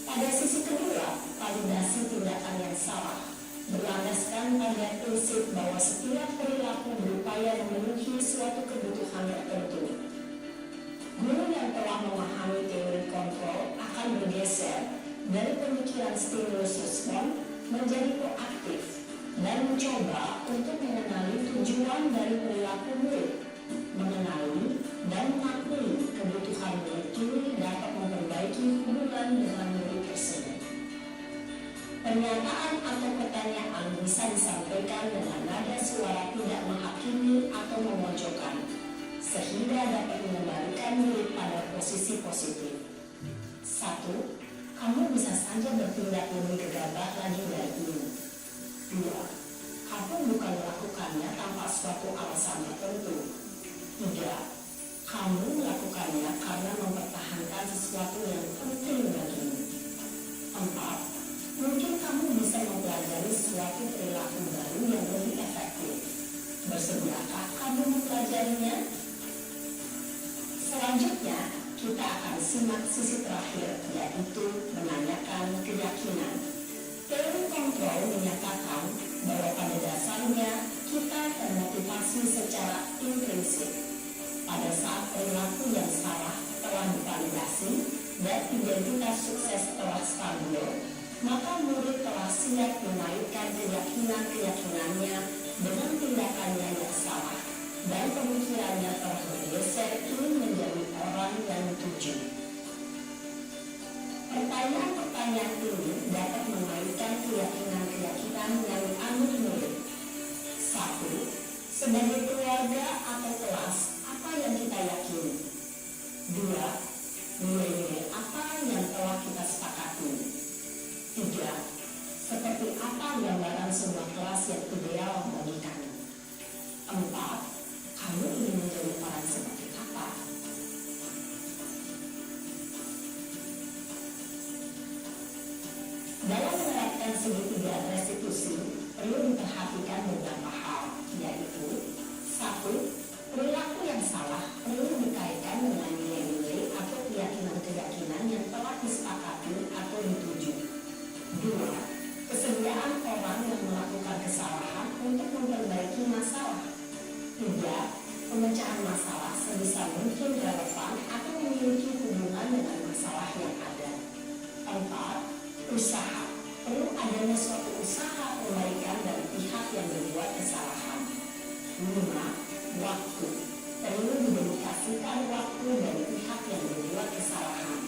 Pada sisi kedua, validasi tindakan yang salah berlandaskan pada prinsip bahwa setiap perilaku berupaya memenuhi suatu kebutuhan tertentu. Guru yang telah memahami teori kontrol akan bergeser dari pemikiran stimulus respon menjadi proaktif dan mencoba untuk mengenali tujuan dari perilaku murid, mengenali dan mengakui kebutuhan murid ini dapat memperbaiki hubungan dengan murid tersebut. Pernyataan atau pertanyaan bisa disampaikan dengan nada suara tidak menghakimi atau memojokkan, sehingga dapat mengembalikan murid pada posisi positif. 1. Kamu bisa saja bertindak lebih gegabah lagi dari ini. 2. Kamu bukan melakukannya tanpa suatu alasan tertentu. 3. Kamu melakukannya karena mempertahankan sesuatu yang penting bagimu. 4. Mungkin kamu bisa mempelajari suatu perilaku baru yang lebih efektif. Bersediakah kamu mempelajarinya? Selanjutnya, kita akan simak sisi terakhir, yaitu menanyakan keyakinan. Teori kontrol menyatakan bahwa pada dasarnya kita termotivasi secara intrinsik. Pada saat perilaku yang salah telah divalidasi dan identitas sukses telah stabil, maka murid telah siap menaikkan keyakinan-keyakinannya dengan tindakannya yang salah, dan pemikirannya telah bergeser ingin menjadi orang yang dituju. Pertanyaan pertanyaan ini dapat memainkan keyakinan-keyakinan yang dianut. 1. Sebagai keluarga atau kelas, apa yang kita yakini? 2. Nilai-nilai apa yang telah kita sepakati? 3. Seperti apa gambaran sebuah kelas yang ideal bagi kami? 4. Kamu ingin menjadi orang seperti apa? Dalam menerapkan segitiga restitusi, perlu diperhatikan beberapa hal, yaitu 1. Perilaku yang salah perlu dikaitkan dengan nilai-nilai atau keyakinan-keyakinan yang telah disepakati atau dituju. 2. Kesediaan orang yang melakukan kesalahan untuk memperbaiki masalah. 3. Pemecahan masalah sebisa mungkin relevan atau memiliki hubungan dengan masalah yang ada. 4. Usaha. Perlu adanya suatu usaha perbaikan dari pihak yang berbuat kesalahan. 5. Waktu. Perlu didedikasikan waktu dari pihak yang berbuat kesalahan.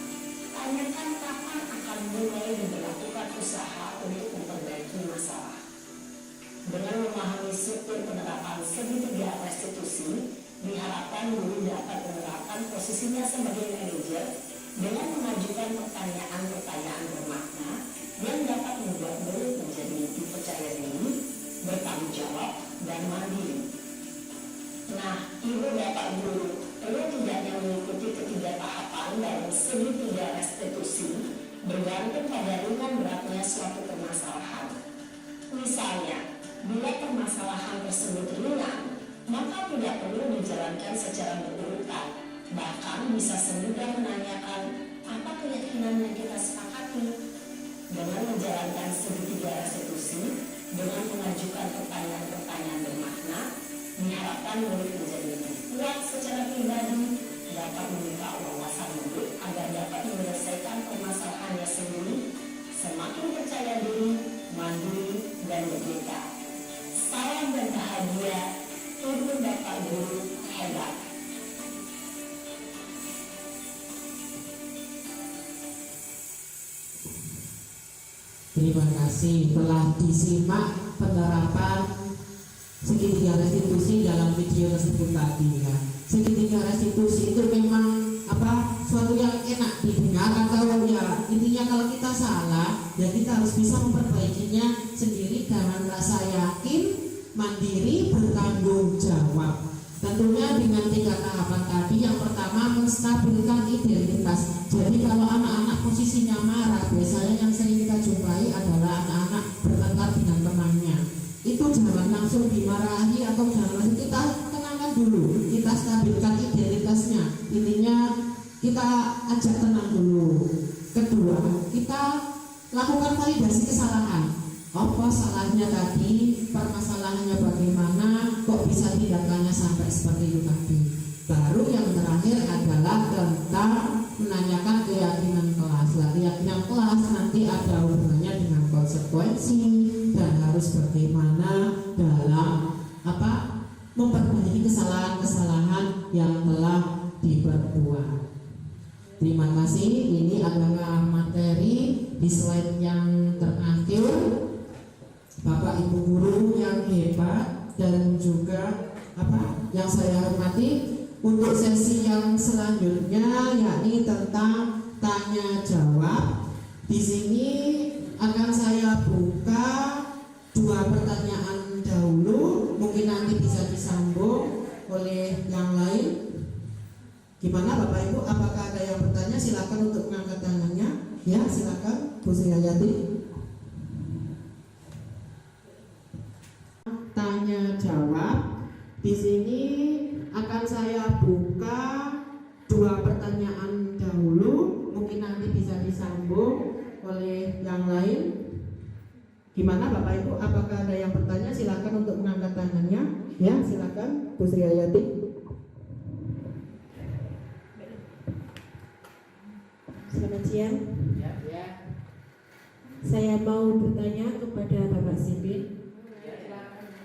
Tanyakan kapan akan mulai diberlakukan usaha untuk memperbaiki masalah. Dengan memahami struktur penerapan segitiga restitusi, diharapkan guru dapat menerapkan posisinya sebagai manajer dengan mengajukan pertanyaan-pertanyaan bermakna yang dapat membuat murid menjadi dipercaya diri, bertanggung jawab, dan mandiri. Nah, Ibu Bapak Guru perlu tidaknya mengikuti ketiga tahapan dalam segitiga restitusi bergantung pada ringan beratnya suatu permasalahan. Misalnya, bila permasalahan tersebut ringan, maka tidak perlu dijalankan secara berurutan. Bahkan bisa semudah menanyakan apa keyakinan yang kita sepakati. Dengan menjalankan segitiga restitusi, dengan mengajukan pertanyaan-pertanyaan bermakna, diharapkan murid menjadi lebih kuat secara pribadi, dapat membuka wawasan murid agar dapat menyelesaikan permasalahannya sendiri, semakin percaya diri, mandiri, dan merdeka. Salam dan bahagia, Ibu Bapak Guru hebat. Terima kasih telah disimak penerapan segitiga restitusi dalam video tersebut tadi ya. Segitiga restitusi itu memang suatu yang enak didengar atau ya intinya kalau kita salah ya kita harus bisa memperbaikinya sendiri dengan rasa yakin, mandiri, bertanggung jawab. Tentunya dengan 3 tahapan tadi. Yang pertama, menstabilkan identitas. Jadi kalau anak-anak posisinya marah, biasanya yang sering kita jumpai adalah anak-anak bertengkar dengan temannya. Itu jangan langsung dimarahi atau jangan langsung, kita tenangkan dulu, kita stabilkan identitasnya. Intinya kita ajak tenang dulu. Kedua, kita lakukan validasi kesalahan. Apa salahnya tadi, permasalahannya bagaimana, kok bisa tindakannya sampai seperti itu tadi. Baru yang terakhir adalah tentang menanyakan keyakinan kelas. Keyakinan kelas nanti ada hubungannya dengan konsekuensi dan harus bagaimana dalam memperbaiki kesalahan-kesalahan yang telah diperbuat. Terima kasih. Ini adalah materi di slide yang terakhir. Bapak Ibu guru yang hebat dan juga yang saya hormati, untuk sesi yang selanjutnya yakni tentang tanya jawab. Di sini akan saya buka 2 pertanyaan dahulu, mungkin nanti bisa disambung oleh yang lain. Gimana Bapak Ibu? Apakah ada yang bertanya? Silakan untuk mengangkat tangannya. Ya, silakan Bu Sri Hayati. Tanya jawab. Di sini akan saya buka 2 pertanyaan dahulu, mungkin nanti bisa disambung oleh yang lain. Gimana Bapak Ibu? Apakah ada yang bertanya? Silakan untuk mengangkat tangannya. Ya, silakan Bu Sri Hayati. Selamat siang. Saya mau bertanya kepada Bapak Sipin,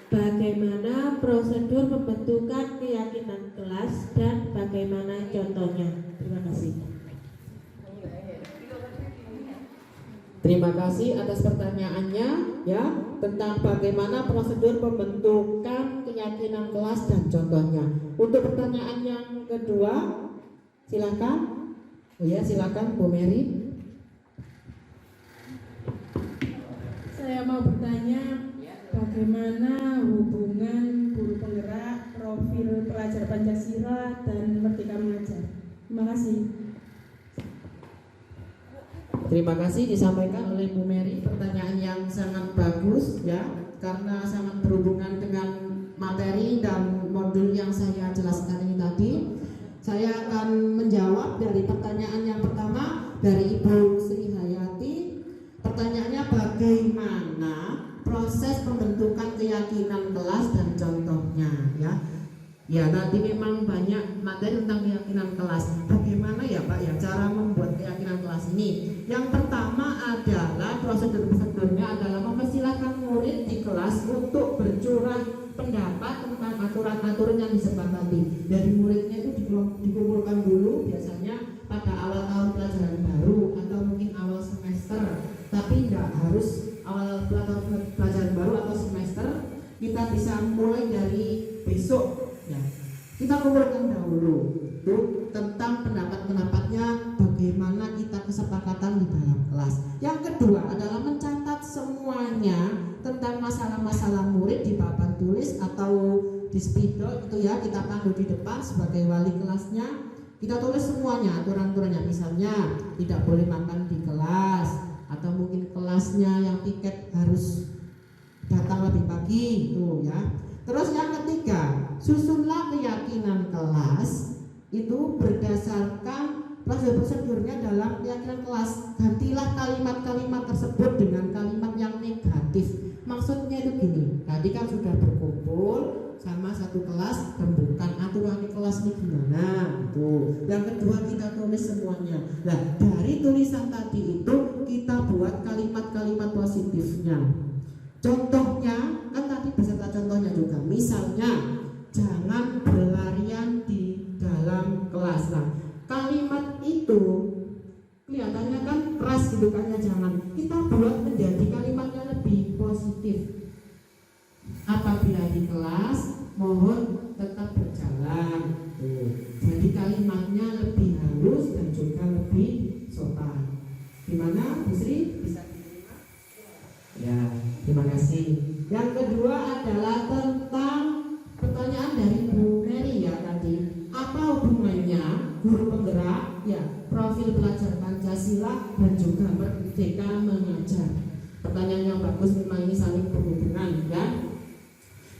bagaimana prosedur pembentukan keyakinan kelas dan bagaimana contohnya? Terima kasih. Terima kasih atas pertanyaannya ya, tentang bagaimana prosedur pembentukan keyakinan kelas dan contohnya. Untuk pertanyaan yang kedua, silakan. Oh ya, silakan Bu Mary. Saya mau bertanya, bagaimana hubungan guru penggerak, profil pelajar Pancasila, dan Merdeka Mengajar? Terima kasih. Terima kasih disampaikan oleh Bu Mary, pertanyaan yang sangat bagus ya, karena sangat berhubungan dengan materi dan modul yang saya jelaskan ini tadi. Saya akan menjawab dari pertanyaan yang pertama dari Ibu Sri Hayati. Pertanyaannya, bagaimana proses pembentukan keyakinan kelas dan contohnya ya. Ya, tadi memang banyak materi tentang keyakinan kelas. Bagaimana ya Pak ya cara membuat keyakinan kelas ini? Yang pertama adalah prosedurnya adalah mempersilahkan murid di kelas untuk bercurah pendapat tentang aturan-aturan yang disepakati. Dari muridnya itu dikumpulkan dulu, biasanya pada awal tahun pelajaran baru atau mungkin awal semester. Tapi tidak harus awal pelajaran baru atau semester. Kita bisa mulai dari besok. Ya, kita kumpulkan dahulu itu tentang pendapat-pendapatnya, bagaimana kita kesepakatan di dalam kelas. Yang kedua adalah mencatat semuanya tentang masalah-masalah murid di papan tulis atau di spidol itu ya, kita panggil di depan sebagai wali kelasnya. Kita tulis semuanya aturan-aturannya, misalnya tidak boleh makan di kelas, atau mungkin kelasnya yang tiket harus datang lebih pagi itu ya. Terus yang ketiga, susunlah keyakinan kelas itu berdasarkan prosedurnya dalam keyakinan kelas. Gantilah kalimat-kalimat tersebut dengan kalimat yang negatif. Maksudnya itu gini, tadi kan sudah berkumpul sama satu kelas, rembukan aturan di kelas ini gimana gitu. Yang kedua kita tulis semuanya. Nah, dari tulisan tadi itu kita buat kalimat-kalimat positifnya. Contohnya, kan tadi beserta contohnya juga. Misalnya, jangan berlarian di dalam kelas. Nah, kalimat itu kelihatannya kan keras gitu kan ya, jangan. Kita buat menjadi kalimatnya lebih positif. Apabila di kelas, mohon tetap berjalan. Jadi kalimatnya lebih halus dan juga lebih sopan. Gimana, Bu Sri? Bisa diterima? Ya, terima kasih. Yang kedua adalah tentang pertanyaan dari Bu Mary ya tadi. Apa hubungannya guru penggerak, ya, profil pelajar Pancasila dan juga Merdeka Mengajar? Pertanyaan yang bagus, memang ini saling berhubungan ya.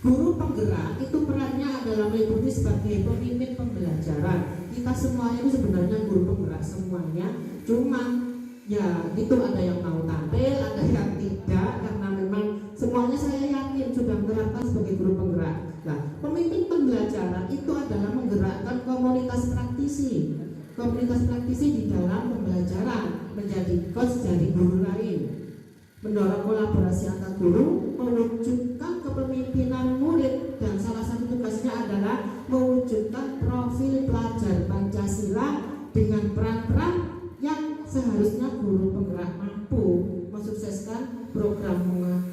Guru penggerak itu perannya adalah meliputi sebagai pemimpin pembelajaran. Kita semuanya itu sebenarnya guru penggerak semuanya. Cuman ya itu ada yang mau tampil, ada yang tidak, karena memang semuanya saya yakin sudah menerapkan sebagai guru penggerak. Nah, pemimpin pembelajaran itu adalah menggerakkan komunitas praktisi. Komunitas praktisi di dalam pembelajaran, menjadi coach dari guru lain, mendorong kolaborasi antar guru, mewujudkan kepemimpinan murid, dan salah satu tugasnya adalah mewujudkan profil pelajar Pancasila dengan peran-peran yang seharusnya guru penggerak mampu mensukseskan program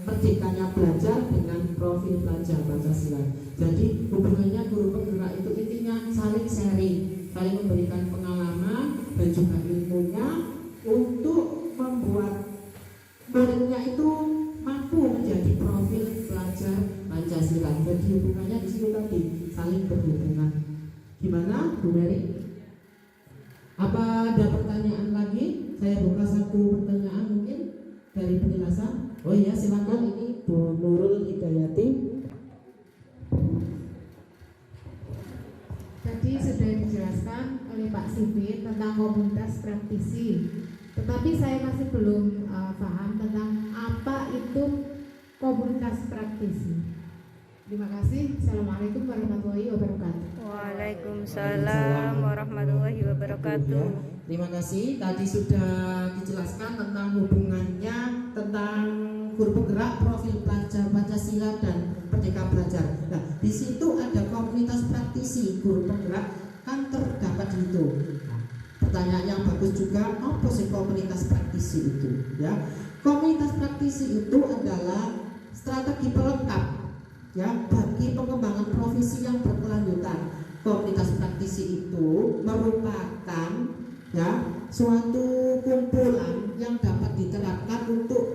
Merdekanya Belajar dengan profil pelajar Pancasila. Jadi hubungannya guru penggerak itu intinya saling sharing, saling memberikan pengalaman dan juga ilmunya untuk membuat muridnya itu mampu menjadi profil pelajar Pancasila. Jadi hubungannya di situ tadi, saling berhubungan. Gimana, Bu Mary? Apa ada pertanyaan lagi? Saya buka satu pertanyaan mungkin dari penjelasan. Oh iya, silakan, ini Bu Nurul Hidayati. Tadi sudah dijelaskan oleh Pak Sipit tentang komunitas praktisi. Tetapi saya masih belum paham tentang apa itu komunitas praktisi. Terima kasih. Assalamualaikum warahmatullahi wabarakatuh. Waalaikumsalam warahmatullahi wabarakatuh. Terima kasih. Tadi sudah dijelaskan tentang hubungannya tentang guru penggerak, profil pelajar Pancasila dan Merdeka Belajar. Nah, di situ ada komunitas praktisi guru penggerak kan terdapat di situ. Nah, Pertanyaan yang bagus juga, apa sih komunitas praktisi itu? Ya, komunitas praktisi itu adalah strategi pelengkap ya bagi pengembangan profesi yang berkelanjutan. Komunitas praktisi itu merupakan ya suatu kumpulan yang dapat diterapkan untuk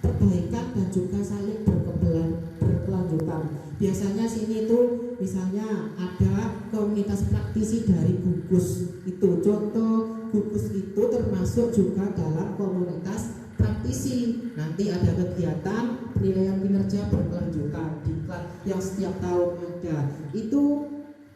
perbaikan dan juga saling berkelanjutan. Biasanya sini tuh misalnya ada komunitas praktisi dari gugus itu, contoh gugus itu termasuk juga dalam komunitas praktisi. Nanti ada kegiatan penilaian kinerja berkelanjutan diklat yang setiap tahun ada, itu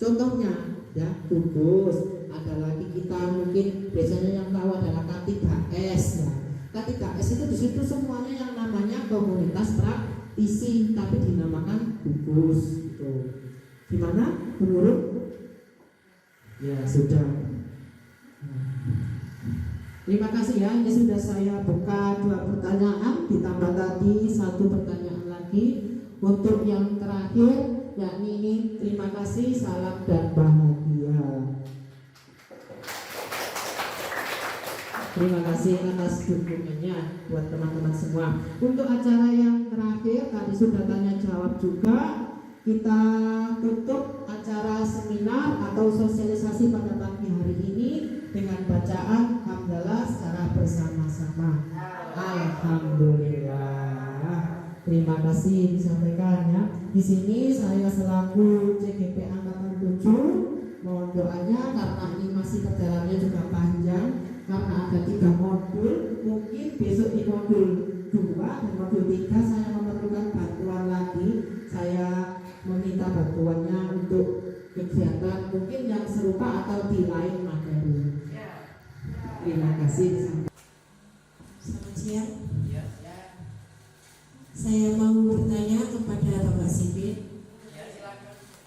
contohnya ya gugus. Ada lagi kita mungkin biasanya yang tahu adalah K3S ya. K3S itu di situ semuanya yang namanya komunitas praktisi tapi dinamakan gugus gitu. Gimana menurut? Ya sudah. Terima kasih ya, ini sudah saya buka 2 pertanyaan ditambah tadi 1 pertanyaan lagi. Untuk yang terakhir yakni ini, terima kasih, salam dan bahagia. Terima kasih atas dukungannya buat teman-teman semua. Untuk acara yang terakhir tadi sudah tanya jawab juga. Kita tutup acara seminar atau sosialisasi pada pagi hari ini dengan bacaan hamdalah secara bersama-sama. Alhamdulillah. Terima kasih disampaikan ya. Di sini saya selaku CGP Angkatan 7 mohon doanya karena ini masih perjalanannya juga panjang. Karena ada 3 modul, mungkin besok di modul 2 dan modul 3 saya memerlukan bantuan lagi. Saya meminta bantuannya untuk kegiatan mungkin yang serupa atau di lain materi. Terima kasih. Selamat siang. Saya mau bertanya kepada Bapak Sipit,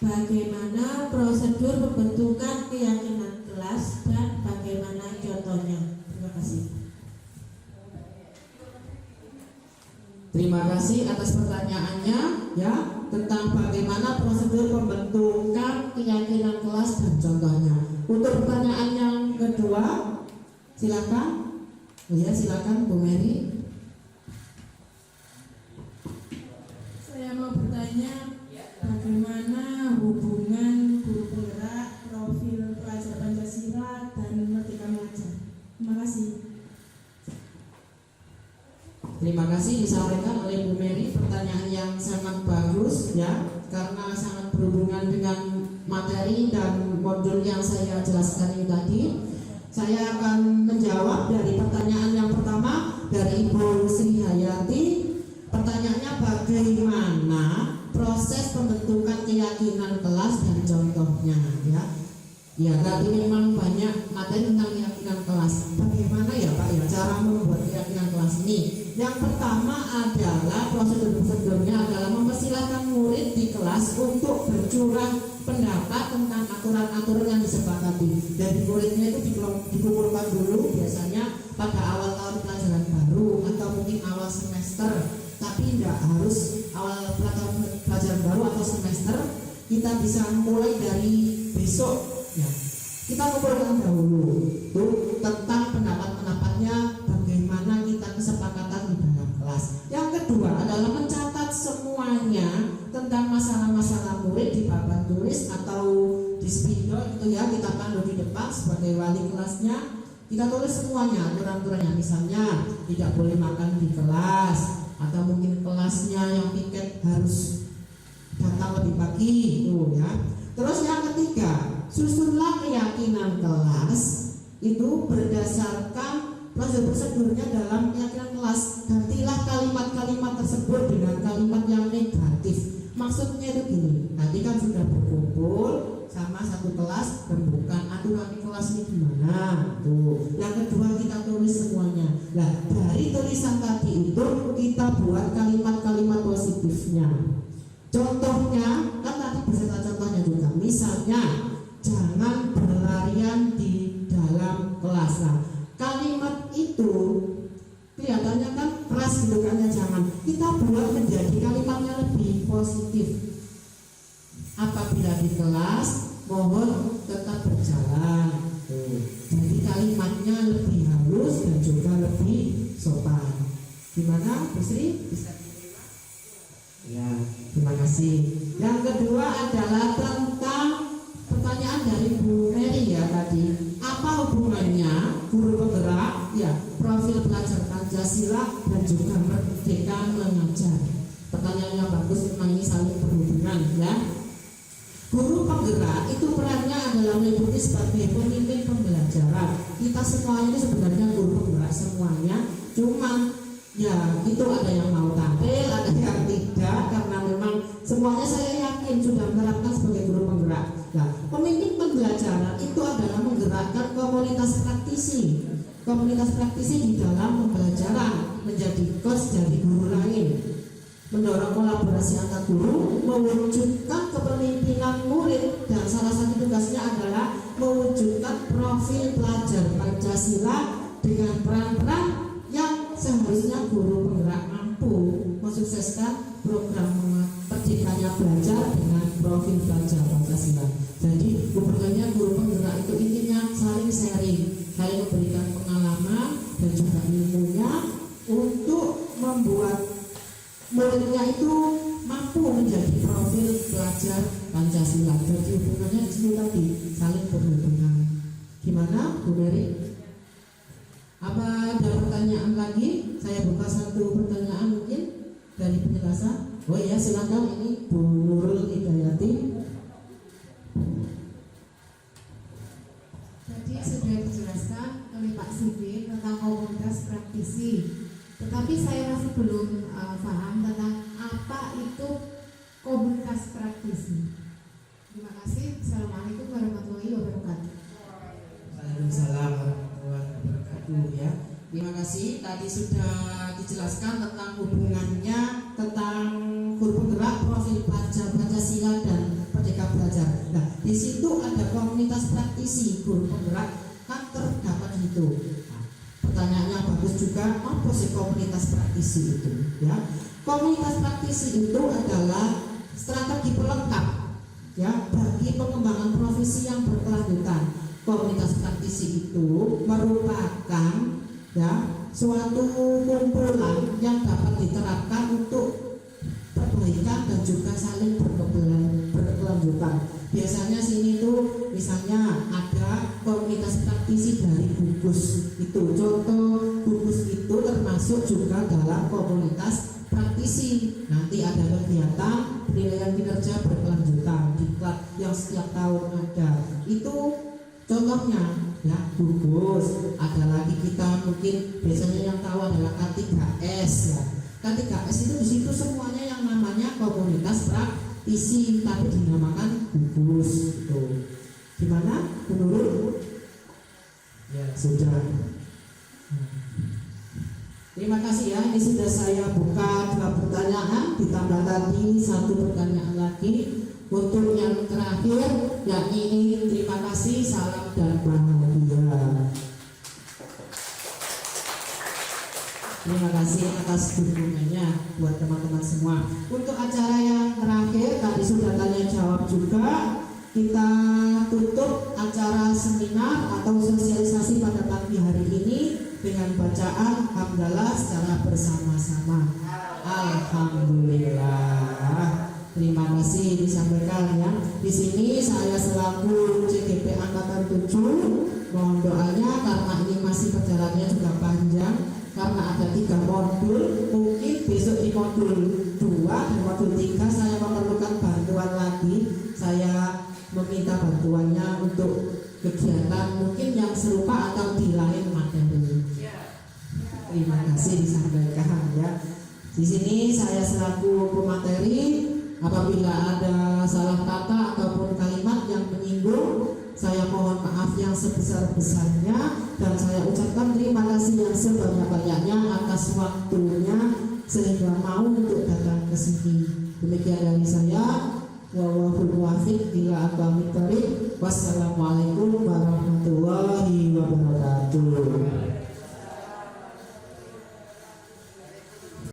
bagaimana prosedur pembentukan keyakinan kelas dan bagaimana contohnya? Terima kasih. Terima kasih atas pertanyaannya ya tentang bagaimana prosedur pembentukan keyakinan kelas dan contohnya. Untuk pertanyaan yang kedua, silakan. Ya, silakan Bu Mary. Saya mau bertanya bagaimana hubungan guru penggerak, profil pelajar Pancasila dan Merdeka Mengajar. Terima kasih. Terima kasih disampaikan oleh Bu Mary, pertanyaan yang sangat bagus ya karena sangat berhubungan dengan materi dan modul yang saya jelaskan ini tadi. Saya akan menjawab dari pertanyaan yang pertama dari Ibu Sri Hayati. Pertanyaannya bagaimana proses pembentukan keyakinan kelas dan contohnya ya. Ya tadi memang banyak materi tentang keyakinan kelas. Bagaimana ya Pak ya cara membuat keyakinan kelas ini? Yang pertama adalah prosedurnya adalah mempersilahkan murid di kelas untuk bercurah pendapat tentang aturan-aturan yang disepakati. Dari muridnya itu dikumpulkan dulu biasanya pada awal tahun pelajaran baru atau mungkin awal semester. Tapi tidak harus awal pelajaran baru atau semester. Kita bisa mulai dari besok ya. Kita kumpulkan dahulu itu tentang pendapat-pendapatnya, bagaimana kita kesepakatan di dalam kelas. Yang kedua adalah mencatat semuanya tentang masalah-masalah murid di papan tulis atau di spidol itu ya, kita pandu di depan sebagai wali kelasnya. Kita tulis semuanya aturan-aturannya, misalnya tidak boleh makan di kelas atau mungkin kelasnya yang piket harus datang lebih pagi itu ya. Terus yang ketiga, susunlah keyakinan kelas itu berdasarkan prosedurnya dalam keyakinan kelas. Gantilah kalimat-kalimat tersebut dengan kalimat yang negatif. Maksudnya itu gini, nanti kan sudah berkumpul sama satu kelas, rembukan aturan kelas ini gimana tuh. Yang kedua kita tulis semuanya. Nah dari tulisan tadi itu kita buat kalimat-kalimat positifnya. Contohnya, kan tadi beserta contohnya juga. Misalnya, jangan berlarian di dalam kelas. Nah, kalimat itu kelihatannya kan keras gitu kan ya, jangan. Kita buat menjadi kalimatnya lebih positif. Apabila di kelas, mohon tetap berjalan. Jadi kalimatnya lebih halus dan juga lebih sopan. Gimana, Bu Sri? Bisa diterima? Ya, terima kasih. Yang kedua adalah tentang pertanyaan dari Bu Mary ya tadi. Apa hubungannya guru penggerak, ya, profil pelajar Pancasila dan juga Merdeka Mengajar? Pertanyaan yang bagus, memang ini saling berhubungan ya. Guru penggerak itu perannya adalah meliputi sebagai pemimpin pembelajaran. Kita semuanya itu sebenarnya guru penggerak semuanya, cuma ya itu ada yang mau tampil, ada yang tidak, karena memang semuanya saya yakin sudah menerapkan sebagai guru penggerak. Nah, pemimpin pembelajaran itu adalah menggerakkan komunitas praktisi di dalam pembelajaran menjadi coach dari guru lain, mendorong kolaborasi antar guru, mewujudkan kepemimpinan murid, dan salah satu tugasnya adalah mewujudkan profil pelajar Pancasila dengan peran-peran yang seharusnya guru penggerak mampu mensukseskan program Merdekanya Belajar dengan profil pelajar Pancasila. Jadi hubungannya guru penggerak itu intinya saling sharing, saling memberikan pengalaman dan juga ilmunya untuk membuat muridnya itu mampu menjadi profil pelajar Pancasila. Jadi hubungannya di sini tadi saling berhubungan. Gimana, Bu Mary? Apa ada pertanyaan lagi? Saya buka satu pertanyaan mungkin dari penjelasan. Oh ya, silakan, ini Bu Nurul Hidayati. Tadi sudah dijelaskan oleh Pak Sibi tentang komunitas praktisi, tetapi saya masih belum paham tentang apa itu komunitas praktisi. Terima kasih. Assalamualaikum warahmatullahi wabarakatuh. Waalaikumsalam warahmatullahi wabarakatuh ya. Terima kasih, tadi sudah dijelaskan tentang hubungannya tentang guru penggerak, profil pelajar Pancasila dan Merdeka Belajar. Nah, di situ ada komunitas praktisi guru penggerak kan terdapat di situ. Nah, pertanyaannya bagus juga, apa sih komunitas praktisi itu? Ya, komunitas praktisi itu adalah strategi pelengkap ya bagi pengembangan profesi yang berkelanjutan. Komunitas praktisi itu merupakan ya suatu kumpulan yang dapat diterapkan untuk perbaikan dan juga saling berkelanjutan. Biasanya sini tuh misalnya ada komunitas praktisi dari gugus itu, contoh gugus itu termasuk juga dalam komunitas praktisi. Nanti ada kegiatan penilaian kinerja berkelanjutan diklat yang setiap tahun ada, itu contohnya ya gugus. Ada lagi kita mungkin biasanya yang tahu adalah K3S ya. K3S itu di situ semuanya yang namanya komunitas praktisi tapi dinamakan gugus gitu. Gimana menurut? Ya sudah. Terima kasih ya. Ini sudah saya buka 2 pertanyaan, ditambah tadi 1 pertanyaan lagi. Untuk yang terakhir, yakni ini terima kasih, salam dan bahagia. Terima kasih atas dukungannya buat teman-teman semua. Untuk acara yang terakhir, tadi sudah tanya jawab juga. Kita tutup acara seminar atau sosialisasi pada pagi hari ini dengan bacaan hamdalah secara bersama-sama. Alhamdulillah. Terima kasih disampaikan ya. Di sini saya selaku CGP Angkatan 7 mohon doanya karena ini masih perjalanannya juga panjang, karena ada 3 modul. Mungkin besok di modul 2 dan modul 3 saya memerlukan bantuan lagi. Saya meminta bantuannya untuk kegiatan mungkin yang serupa atau di lain materi. Terima kasih disampaikan ya. Di sini saya selaku pemateri, apabila ada salah kata ataupun kalimat yang menyinggung, saya mohon maaf yang sebesar-besarnya dan saya ucapkan terima kasih yang sebanyak-banyaknya atas waktunya sehingga mau untuk datang ke sini. Demikian dari saya. Wallahul muwaffiq ila aqwamit thoriq. Wassalamualaikum warahmatullahi wabarakatuh.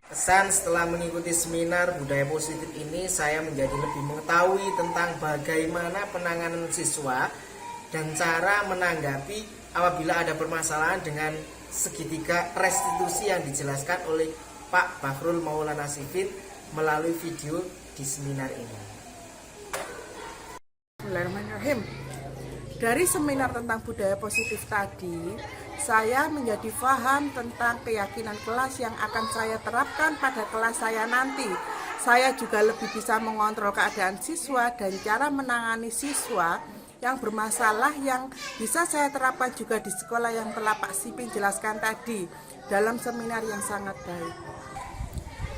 Pesan setelah mengikuti seminar budaya positif ini, saya menjadi lebih mengetahui tentang bagaimana penanganan siswa dan cara menanggapi apabila ada permasalahan dengan segitiga restitusi yang dijelaskan oleh Pak Bakhrul Maulana Sifin melalui video di seminar ini. Bismillahirrahmanirrahim. Dari seminar tentang budaya positif tadi, saya menjadi paham tentang keyakinan kelas yang akan saya terapkan pada kelas saya nanti. Saya juga lebih bisa mengontrol keadaan siswa dan cara menangani siswa yang bermasalah yang bisa saya terapkan juga di sekolah yang telah Pak Sipin jelaskan tadi dalam seminar yang sangat baik.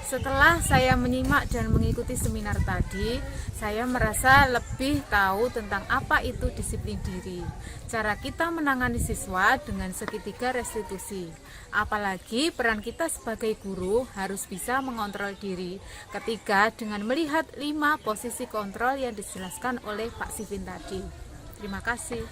Setelah saya menyimak dan mengikuti seminar tadi, saya merasa lebih tahu tentang apa itu disiplin diri, cara kita menangani siswa dengan segitiga restitusi. Apalagi peran kita sebagai guru harus bisa mengontrol diri. Ketiga, dengan melihat 5 posisi kontrol yang dijelaskan oleh Pak Sipin tadi. Terima kasih.